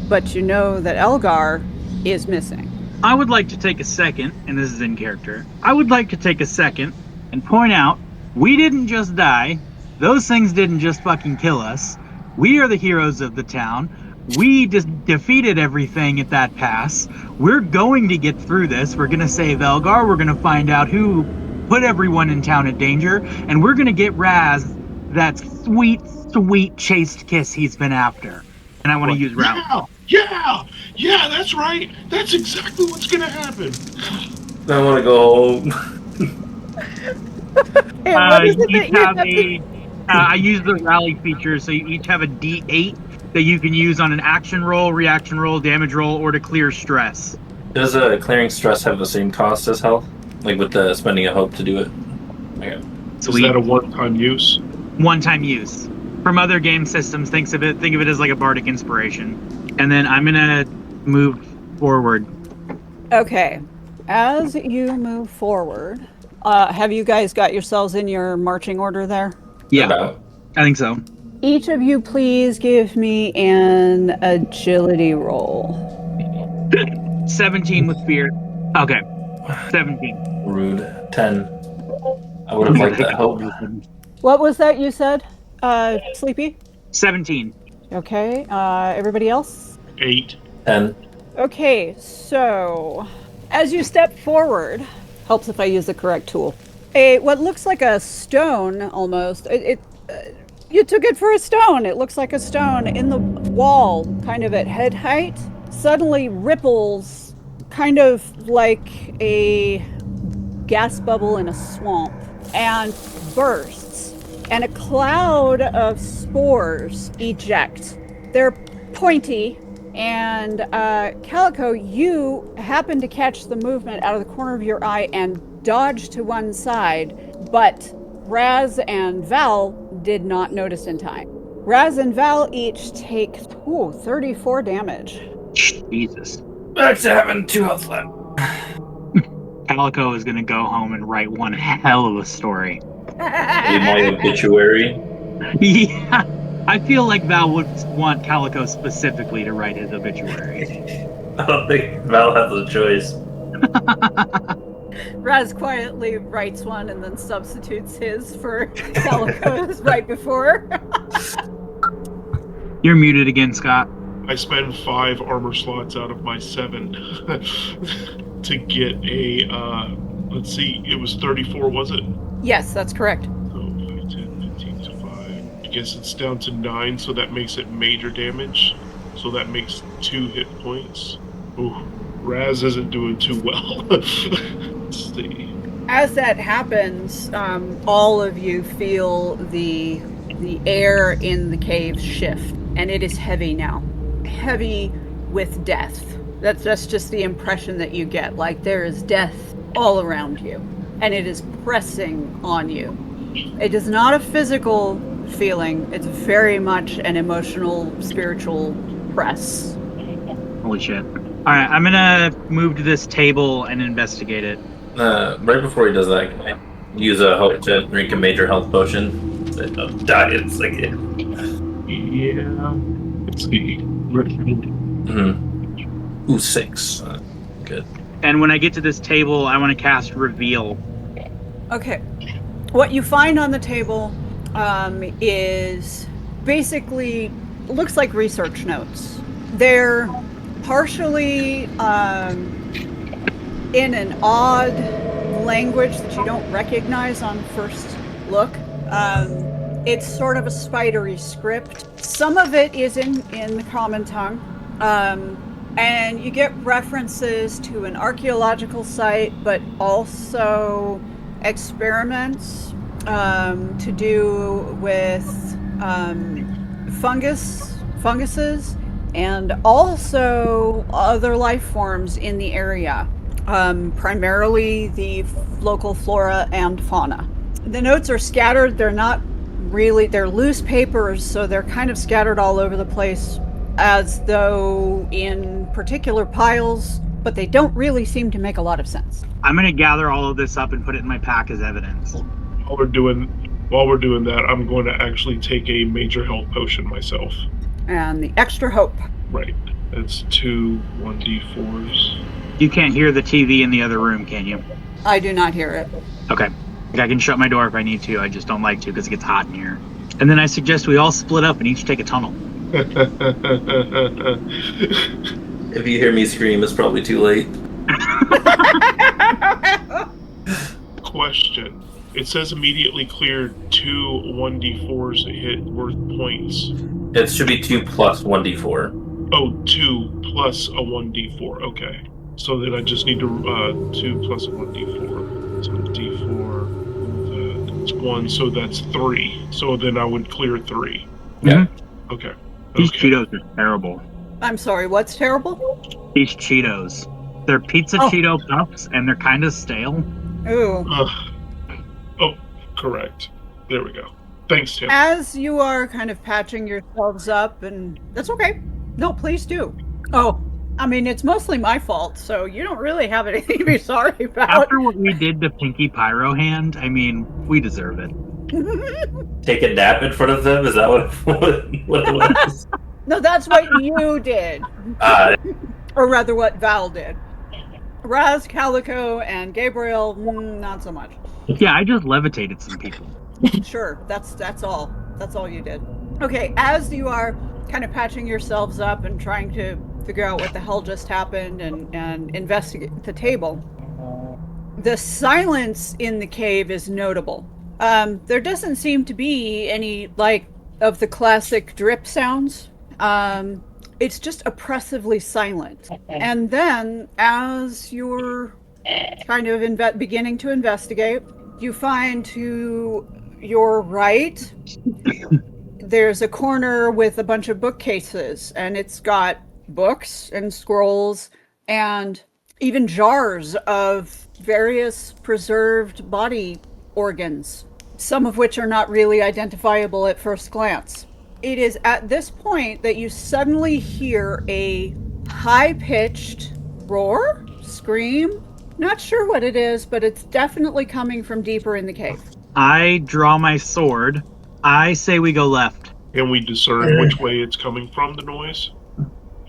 [SPEAKER 2] but you know that Elgor is missing.
[SPEAKER 5] I would like to take a second, and this is in character, I would like to take a second and point out, we didn't just die. Those things didn't just fucking kill us. We are the heroes of the town. We just defeated everything at that pass. We're going to get through this. We're going to save Elgor. We're going to find out who put everyone in town in danger. And we're going to get Raz that sweet, sweet chaste kiss he's been after. And I want to use Route.
[SPEAKER 4] Yeah, that's right. That's exactly what's gonna happen.
[SPEAKER 3] I want to go home.
[SPEAKER 2] And what is it
[SPEAKER 5] You
[SPEAKER 2] that
[SPEAKER 5] each
[SPEAKER 2] you
[SPEAKER 5] have
[SPEAKER 2] have to...
[SPEAKER 5] I use the rally feature, so you each have a D8 that you can use on an action roll, reaction roll, damage roll, or to clear stress.
[SPEAKER 3] Does clearing stress have the same cost as health? Like with the spending a hope to do it? Okay.
[SPEAKER 4] Is that a one-time use?
[SPEAKER 5] One-time use. From other game systems, think of it as like a bardic inspiration. And then I'm gonna move forward.
[SPEAKER 2] Okay. As you move forward, have you guys got yourselves in your marching order there?
[SPEAKER 5] Yeah,
[SPEAKER 3] About.
[SPEAKER 5] I think so.
[SPEAKER 2] Each of you please give me an agility roll.
[SPEAKER 5] 17 with fear. Okay. 17.
[SPEAKER 3] Rude. 10. I would have liked that hope.
[SPEAKER 2] What was that you said, Sleepy?
[SPEAKER 5] 17.
[SPEAKER 2] Okay, everybody else?
[SPEAKER 4] 8.
[SPEAKER 3] 10.
[SPEAKER 2] Okay, so as you step forward, helps if I use the correct tool. What looks like a stone almost. You took it for a stone. It looks like a stone in the wall, kind of at head height. Suddenly ripples kind of like a gas bubble in a swamp and bursts, and a cloud of spores eject. They're pointy, and Calico, you happen to catch the movement out of the corner of your eye and dodge to one side, but Raz and Val did not notice in time. Raz and Val each take 34 damage.
[SPEAKER 5] Jesus.
[SPEAKER 3] Back to having 2 health left.
[SPEAKER 5] Calico is going to go home and write one hell of a story.
[SPEAKER 3] In my obituary.
[SPEAKER 5] Yeah. I feel like Val would want Calico specifically to write his obituary.
[SPEAKER 3] I don't think Val has a choice.
[SPEAKER 2] Raz quietly writes one and then substitutes his for Calico's right before.
[SPEAKER 5] You're muted again, Scott.
[SPEAKER 4] I spend 5 armor slots out of my 7 to get a, let's see, it was 34, was it?
[SPEAKER 2] Yes, that's correct.
[SPEAKER 4] So 5, 10, 15, so 5. I guess it's down to 9, so that makes it major damage. So that makes 2 hit points. Ooh, Raz isn't doing too well. Let's see.
[SPEAKER 2] As that happens, all of you feel the air in the cave shift, and it is heavy now. Heavy with death. That's just the impression that you get. Like there is death all around you, and it is pressing on you. It is not a physical feeling. It's very much an emotional, spiritual press.
[SPEAKER 5] Holy shit. Alright, I'm gonna move to this table and investigate it.
[SPEAKER 3] Right before he does that, can I use a hope to drink a major health potion? It's like it.
[SPEAKER 4] Yeah. Let's see.
[SPEAKER 3] Ooh, 6. Good.
[SPEAKER 5] And when I get to this table, I want to cast Reveal.
[SPEAKER 2] Okay. What you find on the table is basically looks like research notes. They're partially in an odd language that you don't recognize on first look. It's sort of a spidery script. Some of it is in the common tongue. And you get references to an archaeological site, but also experiments to do with funguses, and also other life forms in the area, primarily the local flora and fauna. The notes are scattered. They're not really, they're loose papers, so they're kind of scattered all over the place as though in particular piles, but they don't really seem to make a lot of sense.
[SPEAKER 5] I'm going to gather all of this up and put it in my pack as evidence.
[SPEAKER 4] While we're doing that, I'm going to actually take a major health potion myself.
[SPEAKER 2] And the extra hope.
[SPEAKER 4] Right. That's 2 1d4s.
[SPEAKER 5] You can't hear the TV in the other room, can you?
[SPEAKER 2] I do not hear it.
[SPEAKER 5] Okay. I can shut my door if I need to. I just don't like to because it gets hot in here. And then I suggest we all split up and each take a tunnel.
[SPEAKER 3] If you hear me scream, it's probably too late.
[SPEAKER 4] Question. It says immediately clear 2 1d4s hit worth points.
[SPEAKER 3] It should be 2 plus 1d4.
[SPEAKER 4] Oh, 2 plus a 1d4. Okay. So then I just need to 2 plus a 1d4. So d4. That's 1, so that's 3. So then I would clear 3.
[SPEAKER 3] Yeah.
[SPEAKER 4] Okay.
[SPEAKER 5] These Cheetos are terrible.
[SPEAKER 2] I'm sorry, what's terrible?
[SPEAKER 5] These Cheetos. They're pizza Cheeto puffs, and they're kind of stale.
[SPEAKER 2] Ooh.
[SPEAKER 4] Oh, correct. There we go. Thanks, Tim.
[SPEAKER 2] As you are kind of patching yourselves up, and that's okay. No, please do. Oh, I mean, it's mostly my fault, so you don't really have anything to be sorry about.
[SPEAKER 5] After what we did to Pinky Pyro Hand, I mean, we deserve it.
[SPEAKER 3] Take a nap in front of them? Is that what it was?
[SPEAKER 2] No, that's what you did. Or rather, what Val did. Raz, Calico, and Gabriel, not so much.
[SPEAKER 5] Yeah, I just levitated some people.
[SPEAKER 2] Sure, that's all. That's all you did. Okay, as you are kind of patching yourselves up and trying to figure out what the hell just happened and investigate the table, the silence in the cave is notable. There doesn't seem to be any, of the classic drip sounds. It's just oppressively silent. And then, as you're kind of beginning to investigate, you find to your right, there's a corner with a bunch of bookcases, and it's got books and scrolls and even jars of various preserved body organs, some of which are not really identifiable at first glance. It is at this point that you suddenly hear a high-pitched roar, scream. Not sure what it is, but it's definitely coming from deeper in the cave.
[SPEAKER 5] I draw my sword. I say we go left.
[SPEAKER 4] Can we discern which way it's coming from, the noise?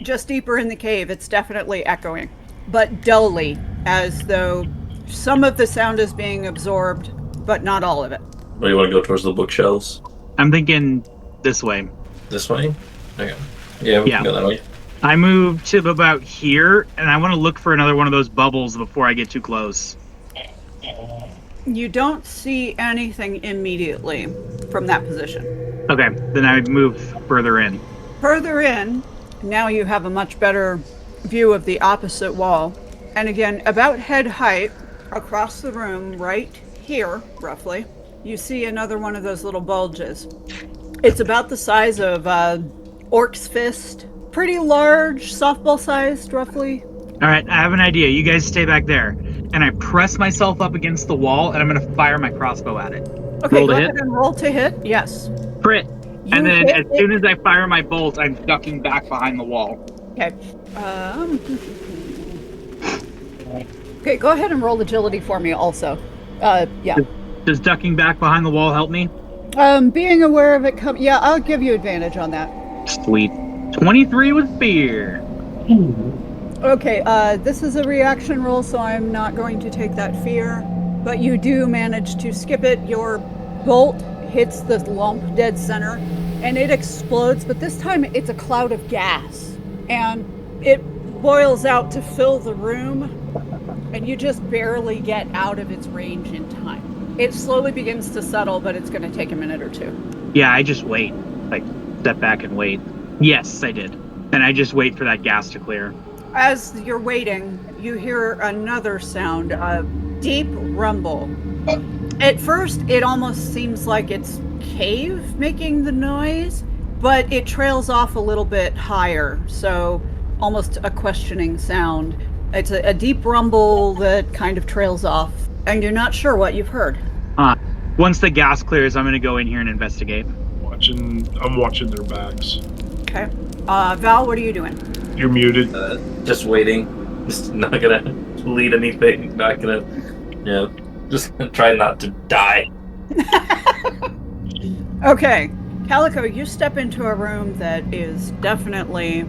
[SPEAKER 2] Just deeper in the cave, it's definitely echoing, but dully, as though some of the sound is being absorbed, but not all of it.
[SPEAKER 3] Do you want to go towards the bookshelves?
[SPEAKER 5] I'm thinking this way.
[SPEAKER 3] This way? Okay. Yeah, we can go that way.
[SPEAKER 5] I move to about here, and I want to look for another one of those bubbles before I get too close.
[SPEAKER 2] You don't see anything immediately from that position.
[SPEAKER 5] Okay, then I move further in.
[SPEAKER 2] Further in, now you have a much better view of the opposite wall. And again, about head height, across the room, right here, roughly, you see another one of those little bulges. It's about the size of orc's fist. Pretty large, softball-sized, roughly.
[SPEAKER 5] All right, I have an idea. You guys stay back there. And I press myself up against the wall, and I'm going to fire my crossbow at it.
[SPEAKER 2] Okay,
[SPEAKER 5] roll
[SPEAKER 2] go
[SPEAKER 5] to
[SPEAKER 2] ahead and roll to hit. Yes.
[SPEAKER 5] Crit.
[SPEAKER 2] You
[SPEAKER 5] And then
[SPEAKER 2] hit
[SPEAKER 5] as soon as I fire my bolt, I'm ducking back behind the wall.
[SPEAKER 2] Okay. Okay, go ahead and roll agility for me also. Yeah.
[SPEAKER 5] Does ducking back behind the wall help me?
[SPEAKER 2] Being aware of it yeah, I'll give you advantage on that.
[SPEAKER 5] Sweet. 23 with fear.
[SPEAKER 2] Okay, this is a reaction roll, so I'm not going to take that fear. But you do manage to skip it. Your bolt hits the lump dead center, and it explodes, but this time it's a cloud of gas. And it boils out to fill the room, and you just barely get out of its range in time. It slowly begins to settle, but it's going to take a minute or two.
[SPEAKER 5] Yeah, I just wait. Like, step back and wait. Yes, I did. And I just wait for that gas to clear.
[SPEAKER 2] As you're waiting, you hear another sound, a deep rumble. At first, it almost seems like it's cave making the noise, but it trails off a little bit higher, so almost a questioning sound. It's a deep rumble that kind of trails off, and you're not sure what you've heard.
[SPEAKER 5] Once the gas clears, I'm going to go in here and investigate.
[SPEAKER 4] I'm watching their backs.
[SPEAKER 2] Okay. Val, what are you doing?
[SPEAKER 4] You're muted.
[SPEAKER 3] Just waiting. Just not gonna lead anything. Not gonna, just try not to die.
[SPEAKER 2] Okay. Calico, you step into a room that is definitely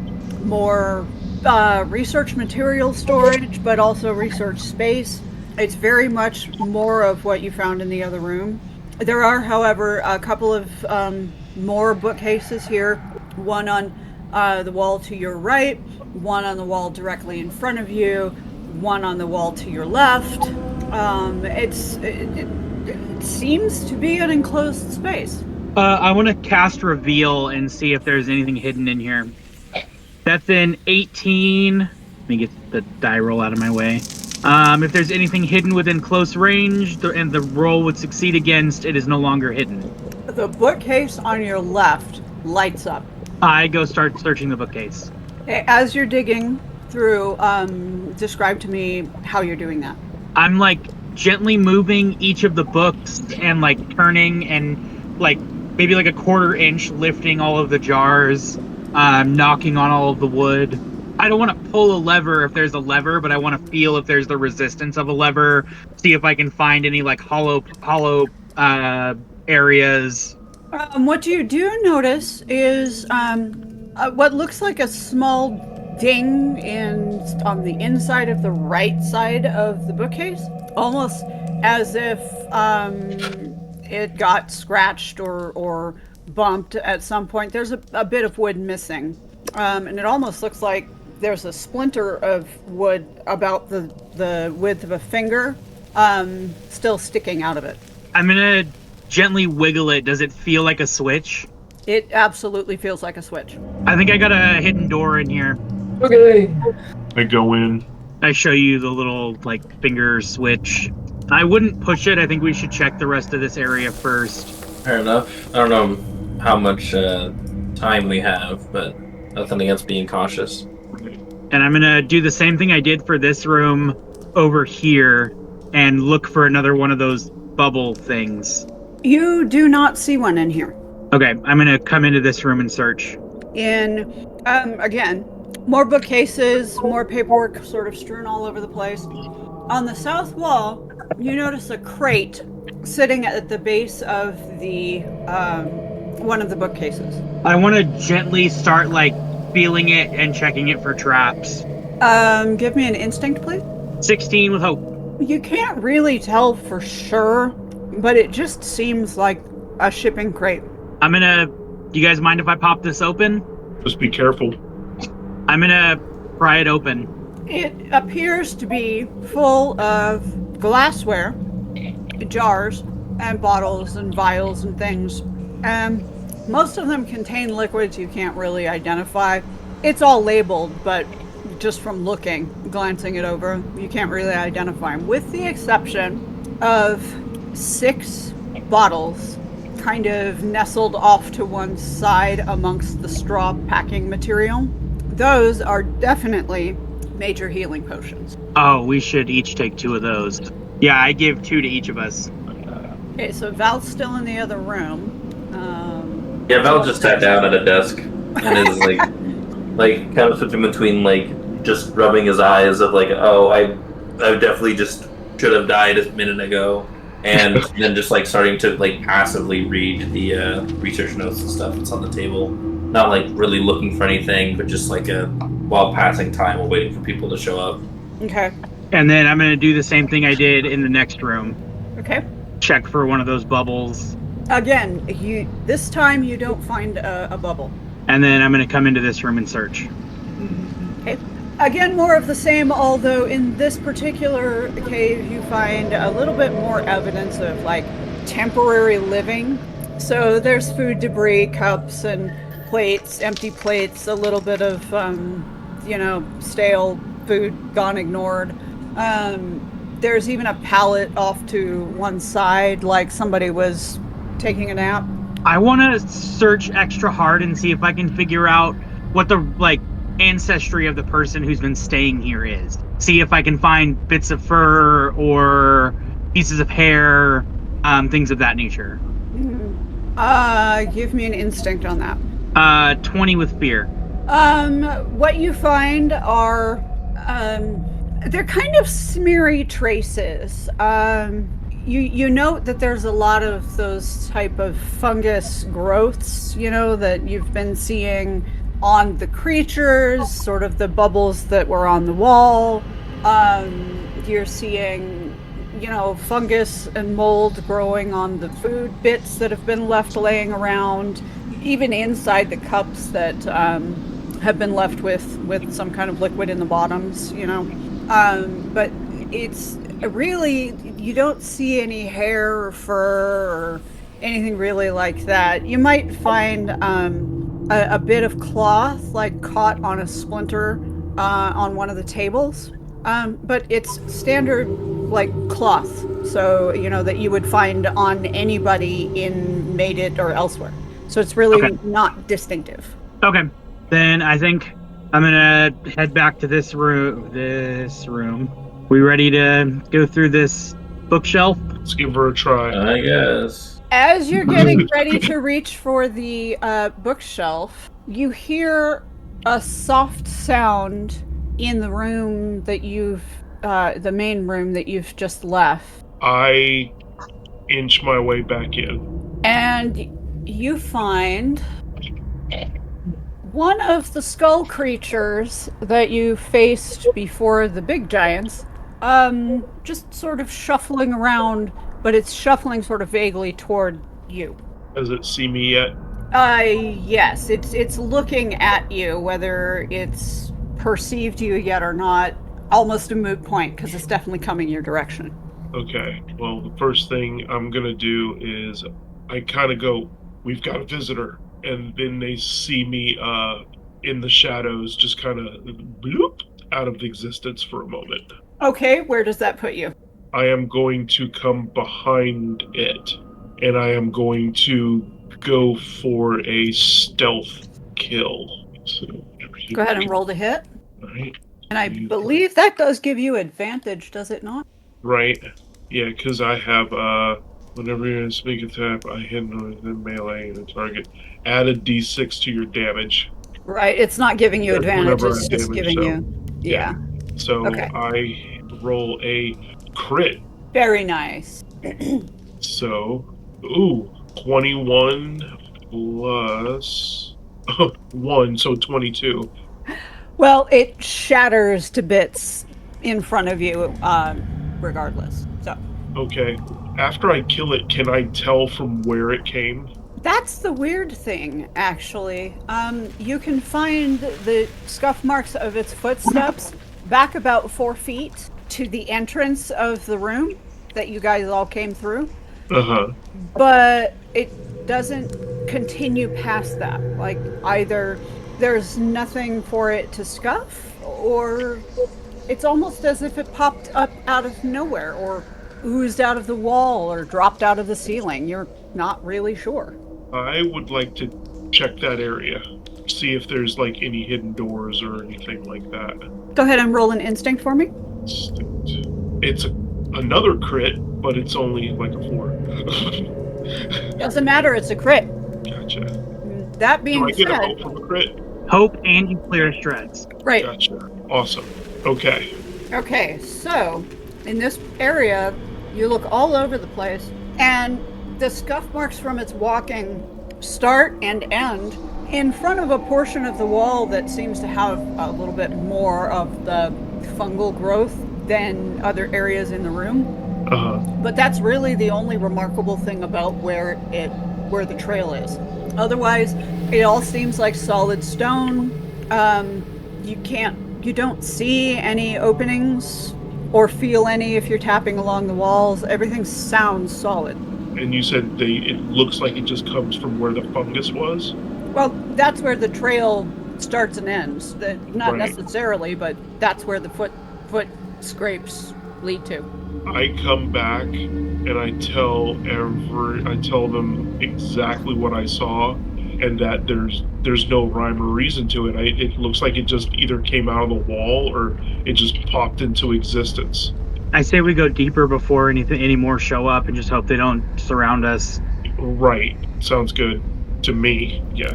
[SPEAKER 2] more research material storage, but also research space. It's very much more of what you found in the other room. There are, however, a couple of more bookcases here. One on the wall to your right, one on the wall directly in front of you, one on the wall to your left. It seems to be an enclosed space.
[SPEAKER 5] I want to cast Reveal and see if there's anything hidden in here. That's an 18. Let me get the die roll out of my way. If there's anything hidden within close range and the roll would succeed against, it is no longer hidden.
[SPEAKER 2] The bookcase on your left lights up.
[SPEAKER 5] I go start searching the bookcase.
[SPEAKER 2] As you're digging through, describe to me how you're doing that.
[SPEAKER 5] I'm like gently moving each of the books and like turning and like maybe like a quarter inch lifting all of the jars, knocking on all of the wood. I don't want to pull a lever if there's a lever, but I want to feel if there's the resistance of a lever, see if I can find any like hollow areas.
[SPEAKER 2] What you do notice is what looks like a small ding on the inside of the right side of the bookcase, almost as if it got scratched or bumped at some point. There's a bit of wood missing, and it almost looks like there's a splinter of wood about the width of a finger still sticking out of it.
[SPEAKER 5] I'm gonna gently wiggle it. Does it feel like a switch?
[SPEAKER 2] It absolutely feels like a switch.
[SPEAKER 5] I think I got a hidden door in here.
[SPEAKER 3] Okay.
[SPEAKER 4] I go in.
[SPEAKER 5] I show you the little, finger switch. I wouldn't push it. I think we should check the rest of this area first.
[SPEAKER 3] Fair enough. I don't know how much time we have, but nothing against being cautious.
[SPEAKER 5] And I'm going to do the same thing I did for this room over here and look for another one of those bubble things.
[SPEAKER 2] You do not see one in here.
[SPEAKER 5] Okay, I'm going to come into this room and search.
[SPEAKER 2] Again, more bookcases, more paperwork sort of strewn all over the place. On the south wall, you notice a crate sitting at the base of the one of the bookcases.
[SPEAKER 5] I want to gently start, feeling it and checking it for traps.
[SPEAKER 2] Give me an instinct, please.
[SPEAKER 5] 16 with hope.
[SPEAKER 2] You can't really tell for sure, but it just seems like a shipping crate.
[SPEAKER 5] Do you guys mind if I pop this open?
[SPEAKER 4] Just be careful.
[SPEAKER 5] I'm gonna pry it open.
[SPEAKER 2] It appears to be full of glassware, jars, and bottles and vials and things. Most of them contain liquids you can't really identify. It's all labeled, but just from glancing it over, you can't really identify them, with the exception of 6 bottles kind of nestled off to one side amongst the straw packing material. Those are definitely major healing potions.
[SPEAKER 5] Oh, we should each take 2 of those. Yeah, I give 2 to each of us.
[SPEAKER 2] Okay, so Val's still in the other room.
[SPEAKER 3] Yeah, Val just sat down at a desk and is kind of switching between just rubbing his eyes of oh, I definitely just should have died a minute ago, and then just starting to passively read the research notes and stuff that's on the table. Not really looking for anything, but just while passing time while waiting for people to show up.
[SPEAKER 2] Okay.
[SPEAKER 5] And then I'm gonna do the same thing I did in the next room.
[SPEAKER 2] Okay.
[SPEAKER 5] Check for one of those bubbles.
[SPEAKER 2] Again, this time you don't find a bubble.
[SPEAKER 5] And then I'm gonna come into this room and search.
[SPEAKER 2] Okay. Again, more of the same, although in this particular cave you find a little bit more evidence of temporary living. So there's food debris, cups and plates, empty plates, a little bit of stale food gone ignored. There's even a pallet off to one side, like somebody was taking a nap.
[SPEAKER 5] I want to search extra hard and see if I can figure out what the ancestry of the person who's been staying here is. See if I can find bits of fur or pieces of hair, things of that nature.
[SPEAKER 2] Give me an instinct on that.
[SPEAKER 5] 20 with fear.
[SPEAKER 2] What you find are they're kind of smeary traces. You note that there's a lot of those type of fungus growths, that you've been seeing on the creatures, sort of the bubbles that were on the wall. You're seeing, fungus and mold growing on the food bits that have been left laying around, even inside the cups that have been left with some kind of liquid in the bottoms, But it's really, you don't see any hair or fur or anything really like that. You might find a bit of cloth caught on a splinter on one of the tables, but it's standard cloth, so that you would find on anybody in Madet or elsewhere. So it's really not distinctive.
[SPEAKER 5] Okay, then I think I'm gonna head back to this room. We ready to go through this bookshelf?
[SPEAKER 4] Let's give her a try.
[SPEAKER 3] I guess.
[SPEAKER 2] As you're getting ready to reach for the bookshelf, you hear a soft sound in the room that the main room that you've just left.
[SPEAKER 4] I inch my way back in.
[SPEAKER 2] And you find one of the skull creatures that you faced before the big giants, just sort of shuffling around, but it's shuffling sort of vaguely toward you.
[SPEAKER 4] Does it see me yet?
[SPEAKER 2] Yes, it's looking at you. Whether it's perceived you yet or not, almost a moot point, because it's definitely coming your direction.
[SPEAKER 4] Okay, well, the first thing I'm gonna do is I kind of go, we've got a visitor. and then they see me in the shadows, just kind of bloop out of existence for a moment.
[SPEAKER 2] Okay, where does that put you?
[SPEAKER 4] I am going to come behind it, and I am going to go for a stealth kill. So,
[SPEAKER 2] Go ahead and roll to hit.
[SPEAKER 4] right,
[SPEAKER 2] And I believe that does give you advantage, does it not?
[SPEAKER 4] right, yeah, because I have whenever you're in a sneak attack, I hit within melee and the target. Add a d6 to your damage.
[SPEAKER 2] Right, it's not giving you
[SPEAKER 4] That's
[SPEAKER 2] advantage,
[SPEAKER 4] whenever
[SPEAKER 2] it's
[SPEAKER 4] I'm
[SPEAKER 2] just
[SPEAKER 4] damaged,
[SPEAKER 2] giving
[SPEAKER 4] so
[SPEAKER 2] you... Yeah.
[SPEAKER 4] So
[SPEAKER 2] Okay.
[SPEAKER 4] I roll a crit.
[SPEAKER 2] Very nice.
[SPEAKER 4] So, 21 plus 1, so 22.
[SPEAKER 2] Well, it shatters to bits in front of you, regardless. So
[SPEAKER 4] Okay. After I kill it, can I tell from where it came?
[SPEAKER 2] that's the weird thing, actually. You can find the scuff marks of its footsteps back about 4 feet to the entrance of the room that you guys all came through,
[SPEAKER 4] Uh-huh.
[SPEAKER 2] but it doesn't continue past that. Like, either there's nothing for it to scuff, or it's almost as if it popped up out of nowhere, or oozed out of the wall, or dropped out of the ceiling. You're not really sure.
[SPEAKER 4] I would like to check that area. See if there's like any hidden doors or anything like that.
[SPEAKER 2] Go ahead and roll an instinct for me.
[SPEAKER 4] It's another crit, but it's only like a 4.
[SPEAKER 2] Doesn't matter, it's a crit.
[SPEAKER 4] Gotcha.
[SPEAKER 2] That
[SPEAKER 4] Do
[SPEAKER 2] being
[SPEAKER 4] I get a
[SPEAKER 2] said,
[SPEAKER 4] hope from a crit?
[SPEAKER 5] Hope and you clear shreds.
[SPEAKER 2] right.
[SPEAKER 4] Gotcha. Awesome. Okay.
[SPEAKER 2] Okay, so in this area, you look all over the place, and the scuff marks from its walking start and end in front of a portion of the wall that seems to have a little bit more of the fungal growth than other areas in the room.
[SPEAKER 4] Uh-huh.
[SPEAKER 2] But that's really the only remarkable thing about where the trail is. Otherwise, it all seems like solid stone. You don't see any openings or feel any if you're tapping along the walls. Everything sounds solid.
[SPEAKER 4] And you said it looks like it just comes from where the fungus was?
[SPEAKER 2] Well, that's where the trail starts and ends. Not
[SPEAKER 4] Right.
[SPEAKER 2] necessarily, but that's where the foot scrapes lead to.
[SPEAKER 4] I come back and I tell them exactly what I saw, and that there's no rhyme or reason to it. It looks like it just either came out of the wall or it just popped into existence.
[SPEAKER 5] I say we go deeper before any more show up and just hope they don't surround us.
[SPEAKER 4] Right. Sounds good to me. Yeah.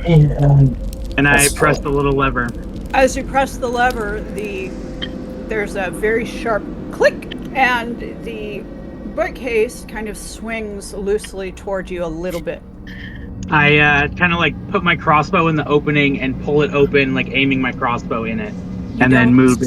[SPEAKER 5] And I press the little lever.
[SPEAKER 2] As you press the lever, there's a very sharp click, and the bookcase kind of swings loosely toward you a little bit.
[SPEAKER 5] I kind of like put my crossbow in the opening and pull it open, like aiming my crossbow in it, and then move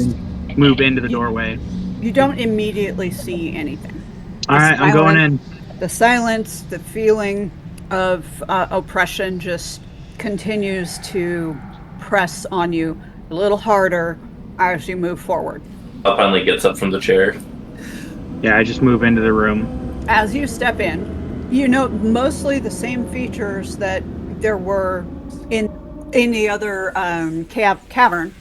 [SPEAKER 5] into the doorway.
[SPEAKER 2] You don't immediately see anything.
[SPEAKER 5] All right, I'm going in.
[SPEAKER 2] The silence, the feeling of oppression just continues to press on you a little harder as you move forward.
[SPEAKER 3] Up finally gets up from the chair.
[SPEAKER 5] Yeah, I just move into the room.
[SPEAKER 2] As you step in, you note mostly the same features that there were in the other cavern.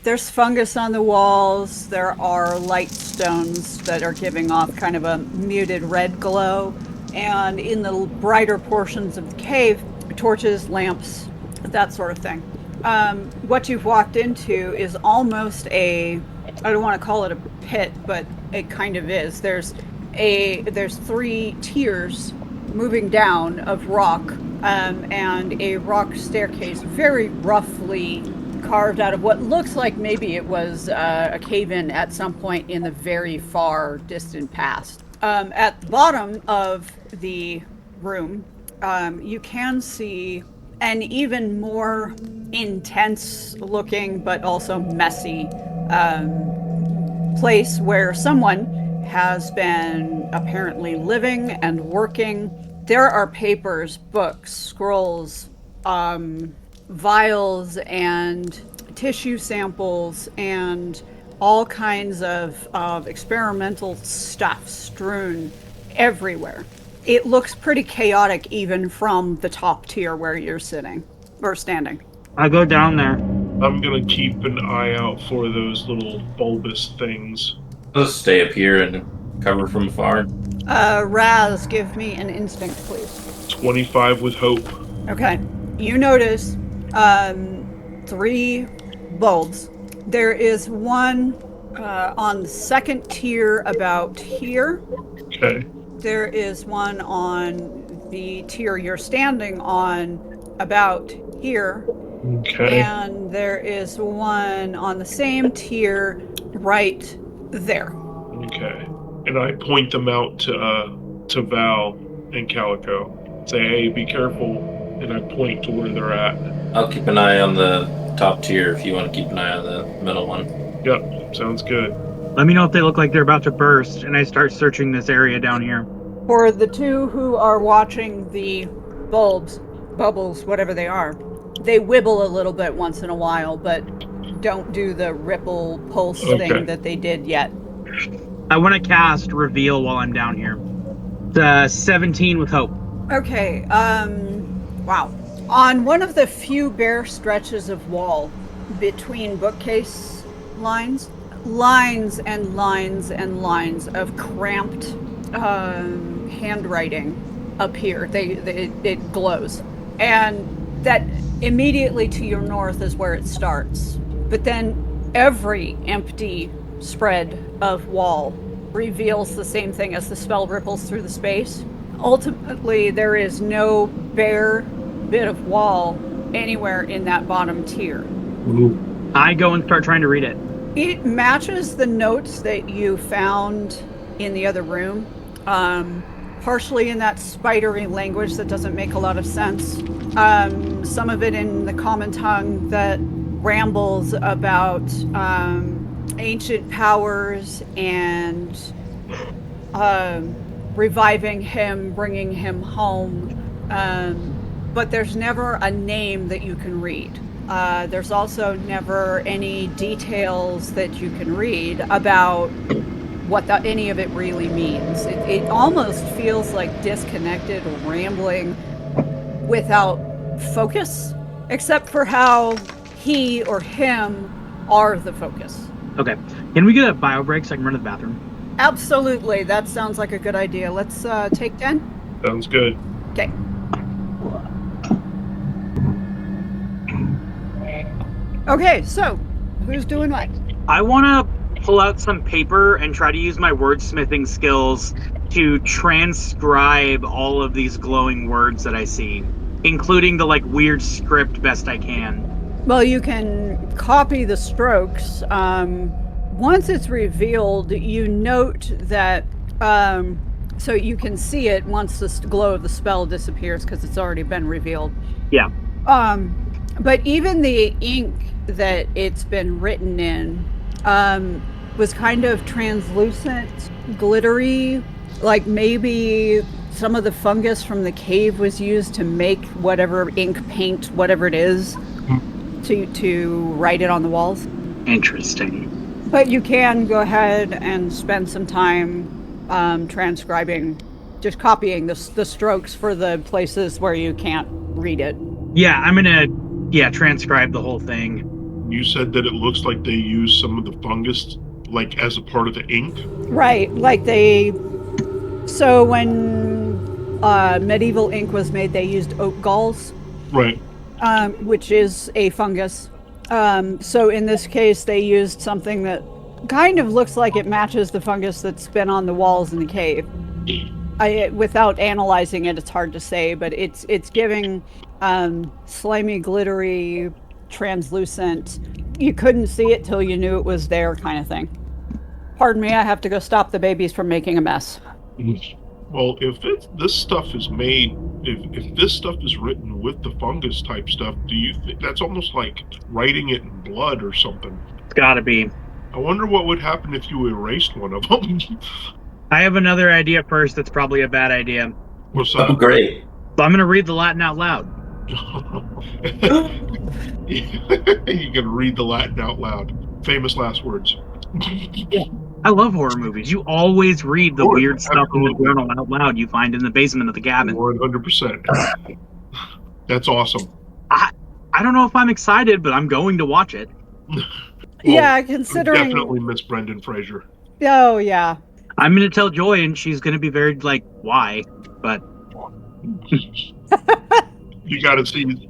[SPEAKER 2] There's fungus on the walls. There are light stones that are giving off kind of a muted red glow. And in the brighter portions of the cave, torches, lamps, that sort of thing. What you've walked into is almost I don't want to call it a pit, but it kind of is. There's 3 tiers moving down of rock, and a rock staircase very roughly carved out of what looks like maybe it was a cave-in at some point in the very far distant past. At the bottom of the room, you can see an even more intense looking but also messy place where someone has been apparently living and working. There are papers, books, scrolls, vials and tissue samples and all kinds of experimental stuff strewn everywhere. It looks pretty chaotic even from the top tier where you're sitting or standing.
[SPEAKER 5] I go down there.
[SPEAKER 4] I'm gonna keep an eye out for those little bulbous things.
[SPEAKER 3] I'll just stay up here and cover from afar.
[SPEAKER 2] Raz, give me an instinct, please.
[SPEAKER 4] 25 with hope.
[SPEAKER 2] Okay. You notice 3 bulbs. There is one on the second tier about here.
[SPEAKER 4] Okay.
[SPEAKER 2] There is one on the tier you're standing on about here.
[SPEAKER 4] Okay.
[SPEAKER 2] And there is one on the same tier right there.
[SPEAKER 4] Okay. And I point them out to Val and Calico. Say, hey, be careful. And I point to where they're at.
[SPEAKER 3] I'll keep an eye on the top tier if you want to keep an eye on the middle one.
[SPEAKER 4] Yep, sounds good.
[SPEAKER 5] Let me know if they look like they're about to burst, and I start searching this area down here.
[SPEAKER 2] For the 2 who are watching the bubbles, whatever they are, they wibble a little bit once in a while, but don't do the ripple pulse thing that they did yet.
[SPEAKER 5] I want to cast Reveal while I'm down here. 17 with hope.
[SPEAKER 2] Okay, wow. On one of the few bare stretches of wall between bookcase lines and lines and lines of cramped handwriting appear. It glows. And that immediately to your north is where it starts. But then every empty spread of wall reveals the same thing as the spell ripples through the space. Ultimately, there is no bare bit of wall anywhere in that bottom tier.
[SPEAKER 5] Ooh. I go and start trying to read it.
[SPEAKER 2] It matches the notes that you found in the other room, partially in that spidery language that doesn't make a lot of sense. Some of it in the common tongue that rambles about ancient powers and reviving him, bringing him home. But there's never a name that you can read. There's also never any details that you can read about what any of it really means. It almost feels like disconnected rambling without focus, except for how he or him are the focus.
[SPEAKER 5] Okay. Can we get a bio break so I can run to the bathroom?
[SPEAKER 2] Absolutely. That sounds like a good idea. Let's take 10.
[SPEAKER 4] Sounds good.
[SPEAKER 2] Okay. Okay, so who's doing what?
[SPEAKER 5] I want to pull out some paper and try to use my wordsmithing skills to transcribe all of these glowing words that I see, including the weird script best I can.
[SPEAKER 2] Well, you can copy the strokes. Once it's revealed, you note that so you can see it once the glow of the spell disappears because it's already been revealed.
[SPEAKER 5] Yeah.
[SPEAKER 2] But even the ink that it's been written in was kind of translucent, glittery, like maybe some of the fungus from the cave was used to make whatever ink, paint, whatever it is, to write it on the walls.
[SPEAKER 5] Interesting.
[SPEAKER 2] But you can go ahead and spend some time transcribing, just copying the strokes for the places where you can't read it.
[SPEAKER 5] Yeah, I'm gonna transcribe the whole thing.
[SPEAKER 4] You said that it looks like they use some of the fungus as a part of the ink?
[SPEAKER 2] Right, so when medieval ink was made, they used oak galls.
[SPEAKER 4] Right.
[SPEAKER 2] Which is a fungus. So in this case, they used something that kind of looks like it matches the fungus that's been on the walls in the cave. Without analyzing it, it's hard to say, but it's giving slimy, glittery, translucent. You couldn't see it till you knew it was there kind of thing. Pardon me, I have to go stop the babies from making a mess.
[SPEAKER 4] Well, if this stuff is made, if this stuff is written with the fungus type stuff, do you think that's almost like writing it in blood or something?
[SPEAKER 5] It's gotta be.
[SPEAKER 4] I wonder what would happen if you erased one of them.
[SPEAKER 5] I have another idea first that's probably a bad idea.
[SPEAKER 4] What's up?
[SPEAKER 3] Oh, great.
[SPEAKER 5] So I'm gonna read the Latin out loud.
[SPEAKER 4] You can read the Latin out loud. Famous last words.
[SPEAKER 5] I love horror movies. You always read the
[SPEAKER 4] Sure,
[SPEAKER 5] weird stuff in the
[SPEAKER 4] absolutely.
[SPEAKER 5] journal out loud you find in the basement of the cabin.
[SPEAKER 4] 100%. That's awesome.
[SPEAKER 5] I don't know if I'm excited, but I'm going to watch it.
[SPEAKER 2] Yeah,
[SPEAKER 4] I
[SPEAKER 2] considering.
[SPEAKER 4] definitely miss Brendan Fraser.
[SPEAKER 2] Oh, yeah.
[SPEAKER 5] I'm going to tell Joy, and she's going to be very like, why? But
[SPEAKER 4] You got to see.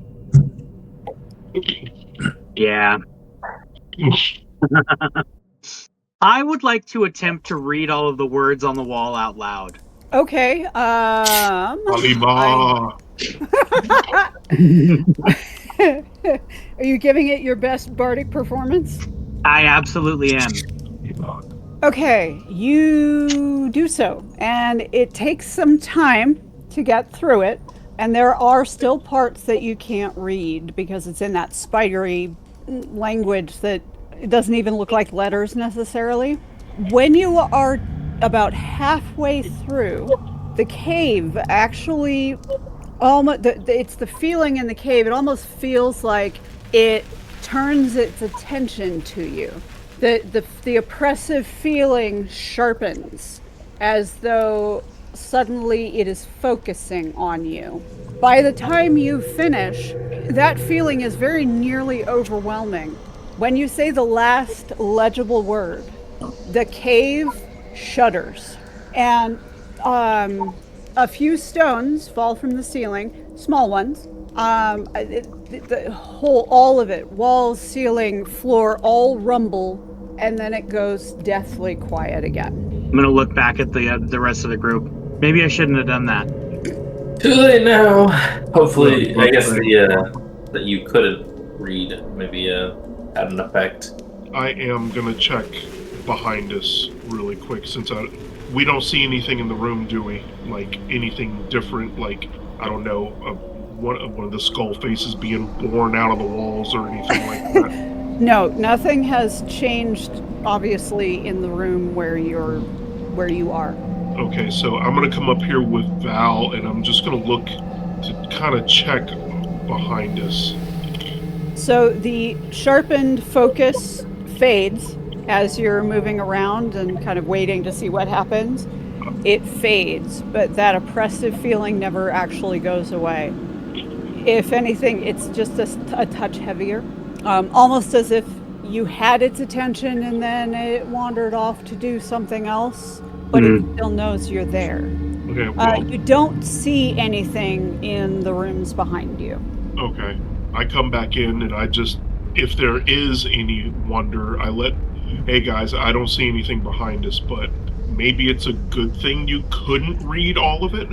[SPEAKER 5] yeah. I would like to attempt to read all of the words on the wall out loud.
[SPEAKER 2] Okay.
[SPEAKER 4] Alima.
[SPEAKER 2] Are you giving it your best bardic performance?
[SPEAKER 5] I absolutely am.
[SPEAKER 2] Okay, you do so, and it takes some time to get through it, and there are still parts that you can't read because it's in that spidery language that it doesn't even look like letters necessarily. When you are about halfway through, the cave actually almost, it's the feeling in the cave, it almost feels like it turns its attention to you. The oppressive feeling sharpens as though suddenly it is focusing on you. By the time you finish, that feeling is very nearly overwhelming. When you say the last legible word, the cave shudders, and a few stones fall from the ceiling, small ones. The whole, all of it, walls, ceiling, floor, all rumble, and then it goes deathly quiet again.
[SPEAKER 5] I'm going to look back at the rest of the group. Maybe I shouldn't have done that.
[SPEAKER 3] Too late now. Hopefully, I guess that you couldn't read maybe had an effect.
[SPEAKER 4] I am going to check behind us really quick since we don't see anything in the room, do we? Like anything different, like, I don't know, one of the skull faces being born out of the walls or anything like that?
[SPEAKER 2] No, nothing has changed, obviously, in the room where you are.
[SPEAKER 4] Okay, so I'm going to come up here with Val, and I'm just going to look to kind of check behind us.
[SPEAKER 2] So the sharpened focus fades as you're moving around and kind of waiting to see what happens. It fades, but that oppressive feeling never actually goes away. If anything, it's just a touch heavier, almost as if you had its attention and then it wandered off to do something else, but it still knows you're there.
[SPEAKER 4] Okay, well,
[SPEAKER 2] you don't see anything in the rooms behind you.
[SPEAKER 4] Okay. I come back in and I just, if there is any wonder, hey guys, I don't see anything behind us, but maybe it's a good thing you couldn't read all of it?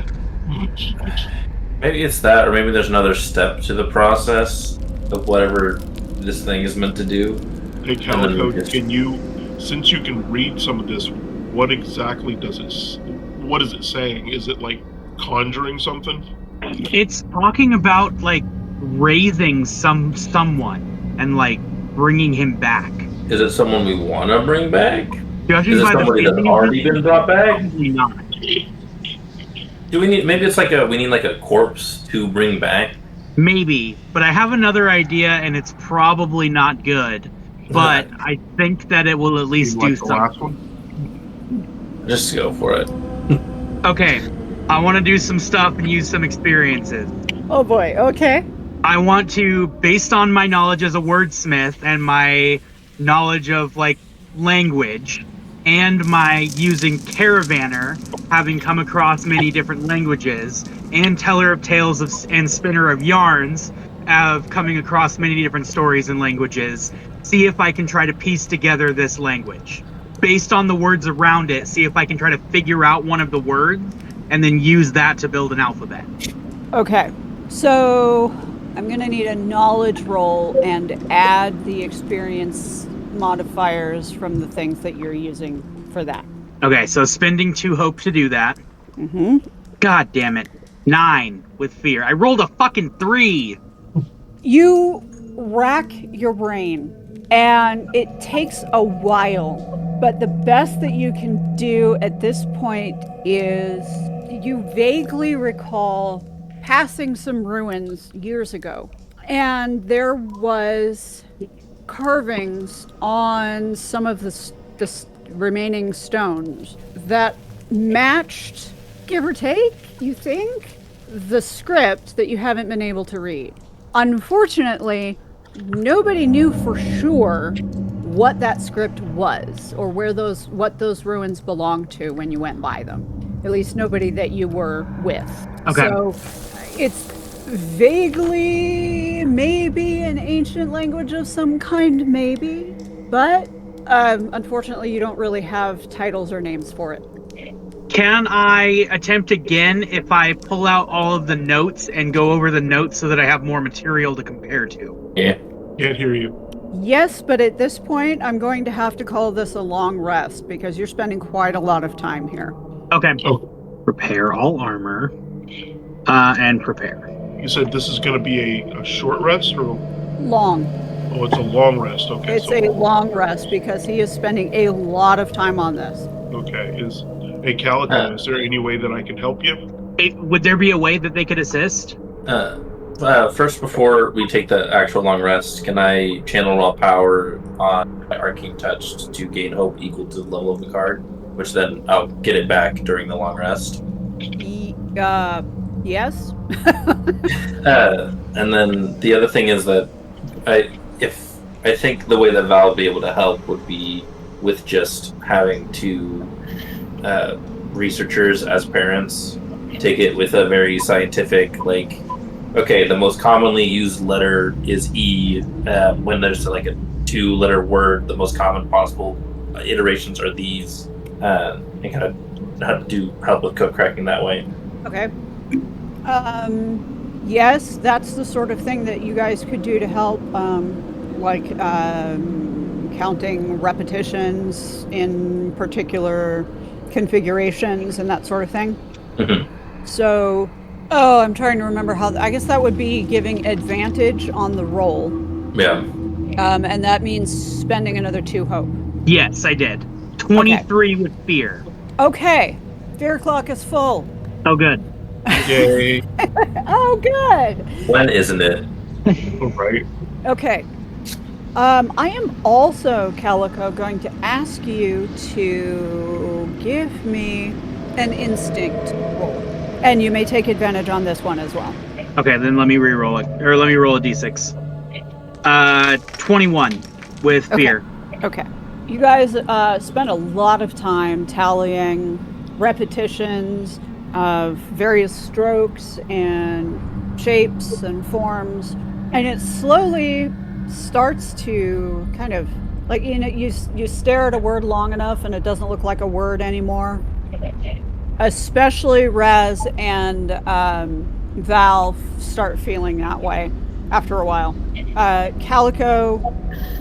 [SPEAKER 3] Maybe it's that, or maybe there's another step to the process of whatever this thing is meant to do.
[SPEAKER 4] Hey Calico, can you, since you can read some of this, what exactly what is it saying? Is it like conjuring something?
[SPEAKER 5] It's talking about like raising someone and like bringing him back.
[SPEAKER 3] Is it someone we want to bring back?
[SPEAKER 5] Judging
[SPEAKER 3] Is it
[SPEAKER 5] by
[SPEAKER 3] somebody that's already been brought back?
[SPEAKER 5] Probably not.
[SPEAKER 3] Do we need? Maybe it's like we need like a corpse to bring back.
[SPEAKER 5] Maybe, but I have another idea, and it's probably not good. But I think that it will at least do something.
[SPEAKER 4] Last one?
[SPEAKER 3] Just go for it.
[SPEAKER 5] Okay, I want to do some stuff and use some experiences.
[SPEAKER 2] Oh boy, okay.
[SPEAKER 5] I want to, based on my knowledge as a wordsmith and my knowledge of like language and my using Caravaner, having come across many different languages, and Teller of Tales and Spinner of Yarns, of coming across many different stories and languages, see if I can try to piece together this language. Based on the words around it, see if I can try to figure out one of the words and then use that to build an alphabet.
[SPEAKER 2] Okay, so I'm going to need a knowledge roll and add the experience modifiers from the things that you're using for that.
[SPEAKER 5] Okay, so spending 2 hope to do that.
[SPEAKER 2] Mm-hmm.
[SPEAKER 5] God damn it. 9 with fear. I rolled a fucking 3.
[SPEAKER 2] You rack your brain, and it takes a while, but the best that you can do at this point is you vaguely recall passing some ruins years ago, and there was carvings on some of the remaining stones that matched, give or take, you think, the script that you haven't been able to read. Unfortunately, nobody knew for sure what that script was or what those ruins belonged to when you went by them. At least nobody that you were with.
[SPEAKER 5] Okay.
[SPEAKER 2] So it's vaguely maybe an ancient language of some kind, maybe, but unfortunately you don't really have titles or names for it.
[SPEAKER 5] Can I attempt again if I pull out all of the notes and go over the notes so that I have more material to compare to?
[SPEAKER 3] Yeah.
[SPEAKER 4] Can't hear you.
[SPEAKER 2] Yes, but at this point I'm going to have to call this a long rest because you're spending quite a lot of time here.
[SPEAKER 5] Okay.
[SPEAKER 4] Oh,
[SPEAKER 5] Prepare all armor. And prepare.
[SPEAKER 4] you said this is going to be a short rest, or
[SPEAKER 2] Long.
[SPEAKER 4] oh, it's a long rest. Okay,
[SPEAKER 2] It's a long rest because he is spending a lot of time on this.
[SPEAKER 4] Okay, hey Calico, is there any way that I can help you?
[SPEAKER 5] Would there be a way that they could assist?
[SPEAKER 3] First, before we take the actual long rest, can I channel raw power on my arcane touch to gain hope equal to the level of the card, which then I'll get it back during the long rest?
[SPEAKER 2] Yes.
[SPEAKER 3] And then the other thing is that I think the way that Val would be able to help would be with just having two researchers as parents take it with a very scientific, like, okay, the most commonly used letter is E. When there's like a 2-letter word, the most common possible iterations are these, and kind of help with code cracking that way.
[SPEAKER 2] Okay. Yes, that's the sort of thing that you guys could do to help, counting repetitions in particular configurations and that sort of thing.
[SPEAKER 3] Mm-hmm.
[SPEAKER 2] So, I'm trying to remember how, I guess that would be giving advantage on the roll.
[SPEAKER 3] Yeah.
[SPEAKER 2] And that means spending another 2 hope.
[SPEAKER 5] Yes, I did. 23 with fear.
[SPEAKER 2] Okay. Fear clock is full.
[SPEAKER 5] Oh, good.
[SPEAKER 4] Yay!
[SPEAKER 2] Oh, good.
[SPEAKER 3] When isn't it?
[SPEAKER 4] All right.
[SPEAKER 2] Okay. I am also, Calico, going to ask you to give me an instinct roll. And you may take advantage on this one as well.
[SPEAKER 5] Okay, then let me re-roll it. Or let me roll a d6. 21 with fear.
[SPEAKER 2] Okay. You guys spent a lot of time tallying repetitions of various strokes and shapes and forms, and it slowly starts to kind of, like, you stare at a word long enough and it doesn't look like a word anymore. Especially Raz and Val start feeling that way after a while. Calico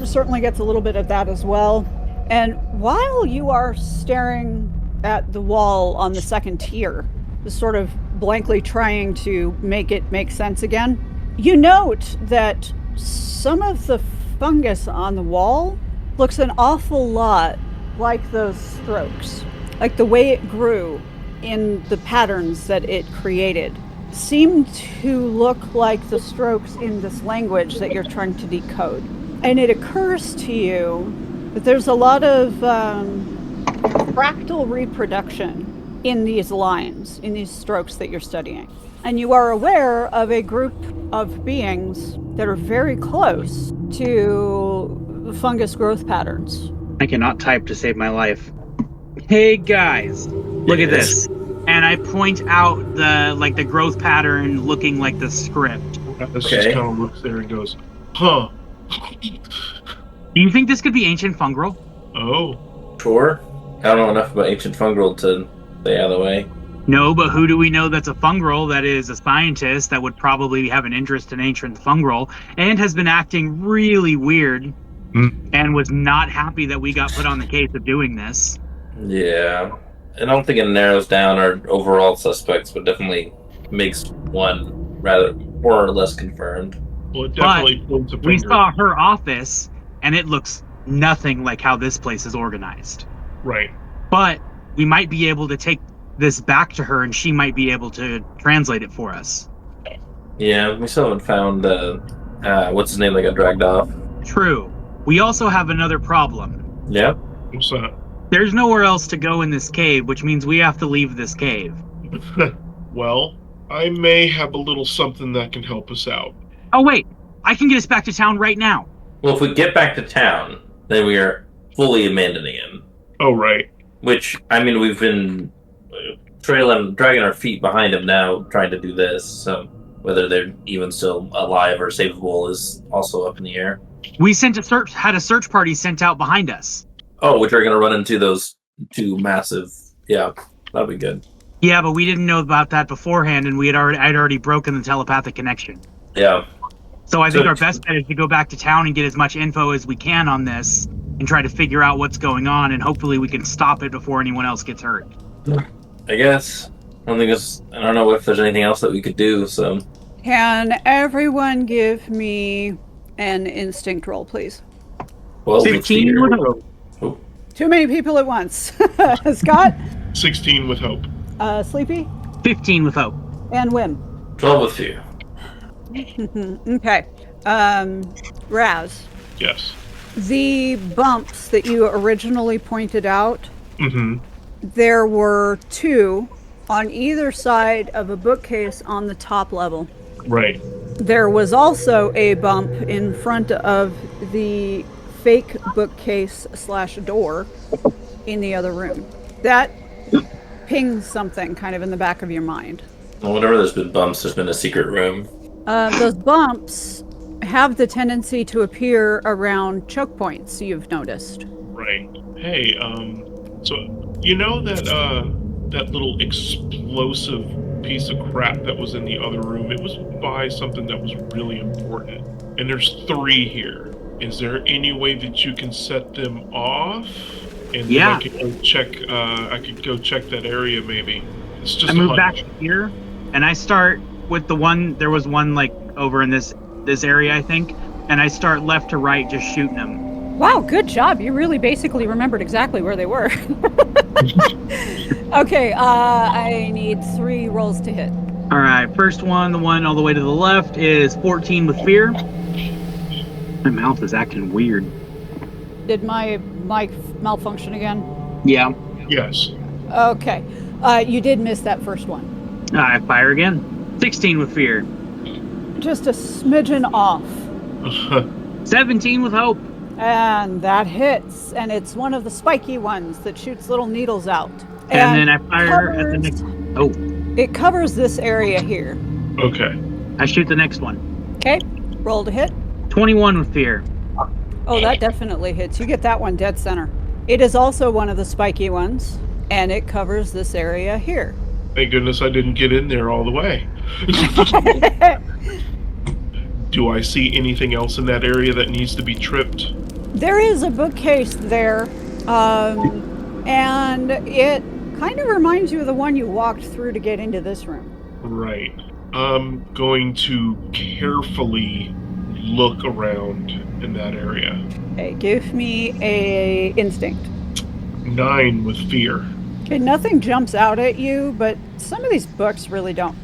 [SPEAKER 2] certainly gets a little bit of that as well. And while you are staring at the wall on the second tier, just sort of blankly trying to make it make sense again, you note that some of the fungus on the wall looks an awful lot like those strokes. Like the way it grew in the patterns that it created seem to look like the strokes in this language that you're trying to decode. And it occurs to you that there's a lot of fractal reproduction in these lines, in these strokes that you're studying. And you are aware of a group of beings that are very close to fungus growth patterns.
[SPEAKER 5] I cannot type to save my life. Hey guys, look at this. And I point out the growth pattern looking like the script.
[SPEAKER 4] This just kind of looks there and goes, huh.
[SPEAKER 5] Do you think this could be ancient fungal?
[SPEAKER 4] Oh.
[SPEAKER 3] Sure. I don't know enough about ancient fungal to stay out of the way.
[SPEAKER 5] No, but who do we know that's a fungal that is a scientist that would probably have an interest in ancient fungal and has been acting really weird and was not happy that we got put on the case of doing this?
[SPEAKER 3] Yeah. I don't think it narrows down our overall suspects, but definitely makes one rather more or less confirmed.
[SPEAKER 4] Well, it definitely points a finger.
[SPEAKER 5] We saw her office, and it looks nothing like how this place is organized.
[SPEAKER 4] Right.
[SPEAKER 5] But we might be able to take this back to her, and she might be able to translate it for us.
[SPEAKER 3] Yeah, we still haven't found, what's his name that got dragged off.
[SPEAKER 5] True. We also have another problem.
[SPEAKER 3] Yep.
[SPEAKER 4] What's that?
[SPEAKER 5] There's nowhere else to go in this cave, which means we have to leave this cave.
[SPEAKER 4] Well, I may have a little something that can help us out.
[SPEAKER 5] Oh, wait. I can get us back to town right now.
[SPEAKER 3] Well, if we get back to town, then we are fully abandoning him.
[SPEAKER 4] Oh, right.
[SPEAKER 3] Which, I mean, we've been dragging our feet behind him now, trying to do this. So whether they're even still alive or savable is also up in the air.
[SPEAKER 5] We had a search party sent out behind us.
[SPEAKER 3] Oh, which are going to run into those two massive... Yeah, that'll be good.
[SPEAKER 5] Yeah, but we didn't know about that beforehand, and I'd already broken the telepathic connection.
[SPEAKER 3] Yeah.
[SPEAKER 5] So I think our best bet is to go back to town and get as much info as we can on this and try to figure out what's going on, and hopefully we can stop it before anyone else gets hurt.
[SPEAKER 3] I guess. I don't know if there's anything else that we could do, so...
[SPEAKER 2] Can everyone give me an instinct roll, please?
[SPEAKER 3] Well,
[SPEAKER 5] 15 with hope.
[SPEAKER 3] Oh.
[SPEAKER 2] Too many people at once. Scott?
[SPEAKER 4] 16 with hope.
[SPEAKER 2] Sleepy?
[SPEAKER 5] 15 with hope.
[SPEAKER 2] And Wim?
[SPEAKER 3] 12 with fear.
[SPEAKER 2] Okay. Raz,
[SPEAKER 4] Yes.
[SPEAKER 2] the bumps that you originally pointed out,
[SPEAKER 4] Mm-hmm.
[SPEAKER 2] there were 2 on either side of a bookcase on the top level.
[SPEAKER 4] Right.
[SPEAKER 2] There was also a bump in front of the fake bookcase / door in the other room. That pings something kind of in the back of your mind.
[SPEAKER 3] Well, whenever there's been bumps, there's been a secret room.
[SPEAKER 2] Those bumps have the tendency to appear around choke points, you've noticed.
[SPEAKER 4] Right. Hey, so you know that little explosive piece of crap that was in the other room? It was by something that was really important. And there's 3 here. Is there any way that you can set them off? And
[SPEAKER 5] Yeah.
[SPEAKER 4] I could go check. I could go check that area maybe. It's just
[SPEAKER 5] I move back here, and I start with the one. There was one like over in this area, I think, and I start left to right, just shooting them.
[SPEAKER 2] Wow, good job. You really basically remembered exactly where they were. Okay, I need 3 rolls to hit.
[SPEAKER 5] All right, first one, the one all the way to the left, is 14 with fear. My mouth is acting weird.
[SPEAKER 2] Did my mic malfunction again?
[SPEAKER 5] Yeah.
[SPEAKER 4] Yes.
[SPEAKER 2] Okay. You did miss that first one.
[SPEAKER 5] I fire again. 16 with fear.
[SPEAKER 2] Just a smidgen off.
[SPEAKER 5] 17 with hope.
[SPEAKER 2] And that hits. And it's one of the spiky ones that shoots little needles out.
[SPEAKER 5] And then I fire at the next. Oh.
[SPEAKER 2] It covers this area here.
[SPEAKER 4] Okay.
[SPEAKER 5] I shoot the next one.
[SPEAKER 2] Okay. Roll to hit.
[SPEAKER 5] 21 with fear.
[SPEAKER 2] Oh, that definitely hits. You get that one dead center. It is also one of the spiky ones, and it covers this area here.
[SPEAKER 4] Thank goodness I didn't get in there all the way. Do I see anything else in that area that needs to be tripped?
[SPEAKER 2] There is a bookcase there, and it kind of reminds you of the one you walked through to get into this room.
[SPEAKER 4] Right. I'm going to carefully look around in that area.
[SPEAKER 2] Okay, give me a instinct.
[SPEAKER 4] 9 with fear.
[SPEAKER 2] Okay, nothing jumps out at you, but some of these books really don't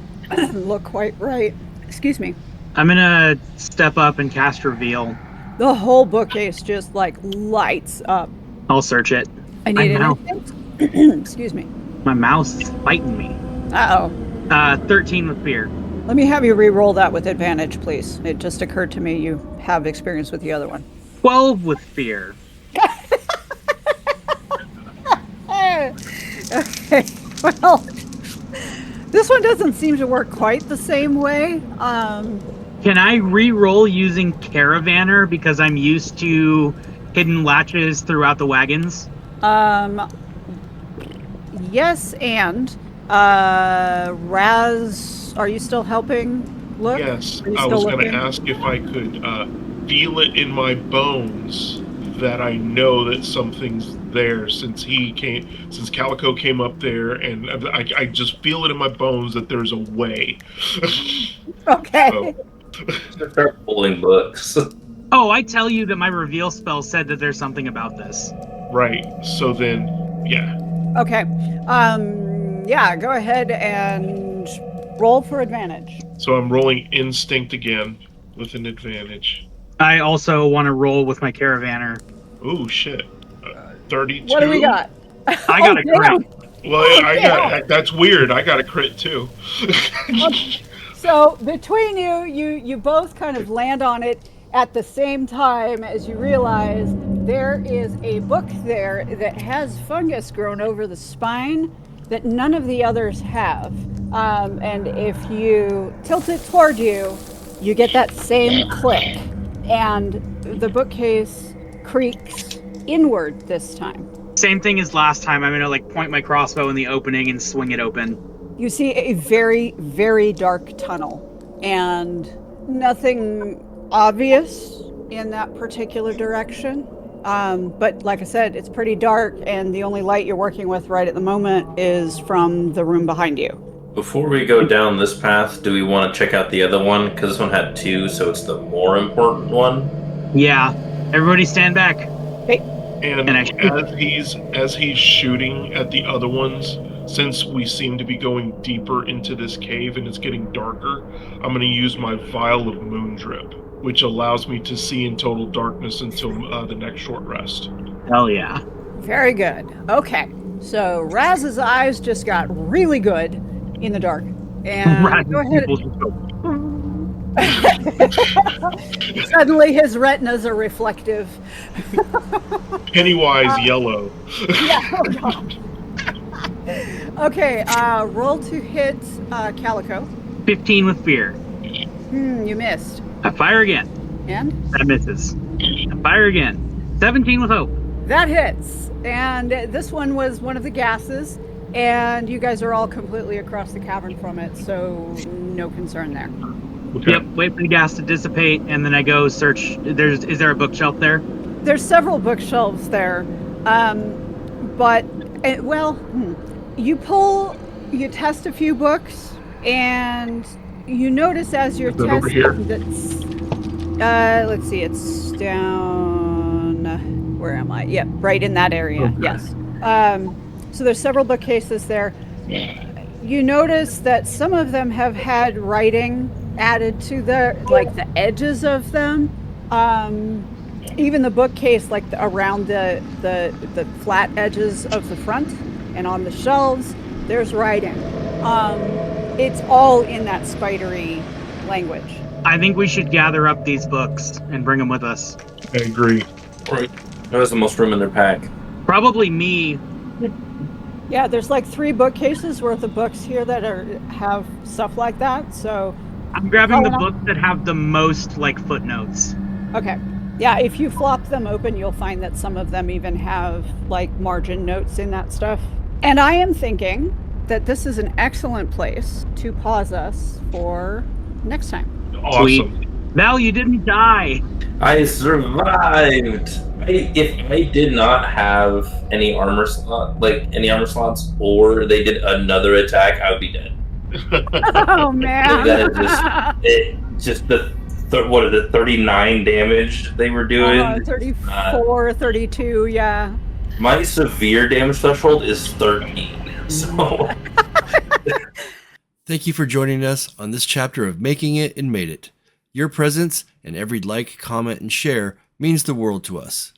[SPEAKER 2] look quite right. Excuse me.
[SPEAKER 5] I'm gonna step up and cast Reveal.
[SPEAKER 2] The whole bookcase just like lights up.
[SPEAKER 5] I'll search it.
[SPEAKER 2] I
[SPEAKER 5] My
[SPEAKER 2] need an
[SPEAKER 5] mouth.
[SPEAKER 2] instinct. Excuse me.
[SPEAKER 5] My mouse is biting me.
[SPEAKER 2] Uh-oh.
[SPEAKER 5] 13 with fear.
[SPEAKER 2] Let me have you re-roll that with advantage, please. It just occurred to me you have experience with the other one.
[SPEAKER 5] 12 with fear.
[SPEAKER 2] Okay, well, this one doesn't seem to work quite the same way.
[SPEAKER 5] Can I re-roll using Caravaner because I'm used to hidden latches throughout the wagons?
[SPEAKER 2] Yes, and Raz, are you still helping look?
[SPEAKER 4] Yes,
[SPEAKER 2] Are you
[SPEAKER 4] I
[SPEAKER 2] still
[SPEAKER 4] was going
[SPEAKER 2] looking?
[SPEAKER 4] to ask if I could feel it in my bones that I know that something's there since Calico came up there, and I just feel it in my bones that there's a way.
[SPEAKER 2] Okay.
[SPEAKER 3] Start pulling books.
[SPEAKER 5] Oh, I tell you that my reveal spell said that there's something about this.
[SPEAKER 4] Right. So then, yeah.
[SPEAKER 2] Okay. Yeah, go ahead and roll for advantage.
[SPEAKER 4] So I'm rolling instinct again with an advantage.
[SPEAKER 5] I also want to roll with my Caravaner.
[SPEAKER 4] Ooh, shit. 32.
[SPEAKER 2] What do we got?
[SPEAKER 5] I got a crit.
[SPEAKER 4] Well, that's weird. I got a crit too.
[SPEAKER 2] So between you both kind of land on it at the same time as you realize there is a book there that has fungus grown over the spine that none of the others have. And if you tilt it toward you, you get that same click. And the bookcase creaks inward this time.
[SPEAKER 5] Same thing as last time. I'm gonna point my crossbow in the opening and swing it open.
[SPEAKER 2] You see a very, very dark tunnel, and nothing obvious in that particular direction. But like I said, it's pretty dark, and the only light you're working with right at the moment is from the room behind you.
[SPEAKER 3] Before we go down this path, do we want to check out the other one? Because this one had 2, so it's the more important one.
[SPEAKER 5] Yeah. Everybody stand back.
[SPEAKER 2] Okay.
[SPEAKER 4] And as he's shooting at the other ones, since we seem to be going deeper into this cave and it's getting darker, I'm going to use my vial of moon drip, which allows me to see in total darkness until the next short rest.
[SPEAKER 5] Hell yeah.
[SPEAKER 2] Very good. Okay. So Raz's eyes just got really good in the dark. And go ahead. Suddenly his retinas are reflective.
[SPEAKER 4] Pennywise yellow.
[SPEAKER 2] Yeah. Oh God. Okay, roll to hit Calico.
[SPEAKER 5] 15 with fear.
[SPEAKER 2] You missed.
[SPEAKER 5] I fire again.
[SPEAKER 2] And?
[SPEAKER 5] That misses. I fire again. 17 with hope.
[SPEAKER 2] That hits. And this one was one of the gases, and you guys are all completely across the cavern from it, so no concern there.
[SPEAKER 5] Okay. Yep, wait for the gas to dissipate, and then I go search. Is there a bookshelf there?
[SPEAKER 2] There's several bookshelves there, but you test a few books, and you notice as you're testing that, let's see, it's down, where am I? Yep, right in that area, okay. Yes. So there's several bookcases there. You notice that some of them have had writing added to the edges of them. Even the bookcase, around the flat edges of the front and on the shelves, there's writing. It's all in that spidery language.
[SPEAKER 5] I think we should gather up these books and bring them with us.
[SPEAKER 4] I agree.
[SPEAKER 3] Right. Who has the most room in their pack?
[SPEAKER 5] Probably me.
[SPEAKER 2] Yeah, there's 3 bookcases worth of books here that have stuff like that, so...
[SPEAKER 5] I'm grabbing the books that have the most, footnotes.
[SPEAKER 2] Okay. Yeah, if you flop them open, you'll find that some of them even have, margin notes in that stuff. And I am thinking that this is an excellent place to pause us for next time.
[SPEAKER 4] Awesome.
[SPEAKER 5] Sweet. Val, you didn't die.
[SPEAKER 3] I survived. If I did not have any armor slots, or they did another attack, I would be dead.
[SPEAKER 2] Oh man!
[SPEAKER 3] That is just the 39 damage they were doing.
[SPEAKER 2] 34, 32, yeah.
[SPEAKER 3] My severe damage threshold is 13. So.
[SPEAKER 1] Thank you for joining us on this chapter of Making It and Made It. Your presence and every like, comment, and share means the world to us.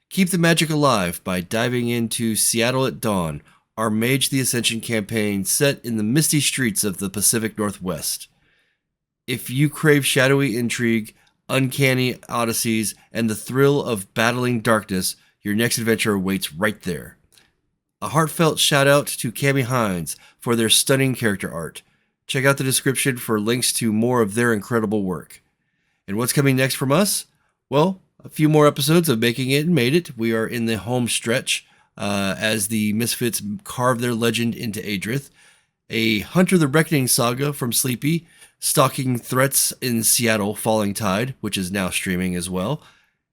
[SPEAKER 1] Keep the magic alive by diving into Seattle at Dawn, our Mage the Ascension campaign set in the misty streets of the Pacific Northwest. If you crave shadowy intrigue, uncanny odysseys, and the thrill of battling darkness, your next adventure awaits right there. A heartfelt shout out to Cami Hines for their stunning character art. Check out the description for links to more of their incredible work. And what's coming next from us? Well, a few more episodes of Making It and Made It. We are in the home stretch as the Misfits carve their legend into Adrith. A Hunter the Reckoning saga from Sleepy, stalking threats in Seattle Falling Tide, which is now streaming as well.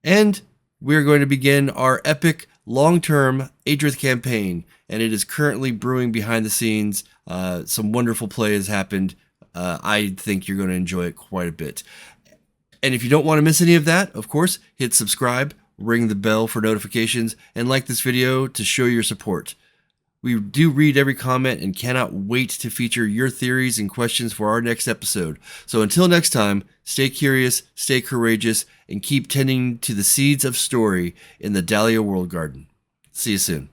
[SPEAKER 1] And we're going to begin our epic long-term Adrith campaign, and it is currently brewing behind the scenes. Some wonderful play has happened. I think you're going to enjoy it quite a bit. And if you don't want to miss any of that, of course, hit subscribe, ring the bell for notifications, and like this video to show your support. We do read every comment and cannot wait to feature your theories and questions for our next episode. So until next time, stay curious, stay courageous, and keep tending to the seeds of story in the Dahlia World Garden. See you soon.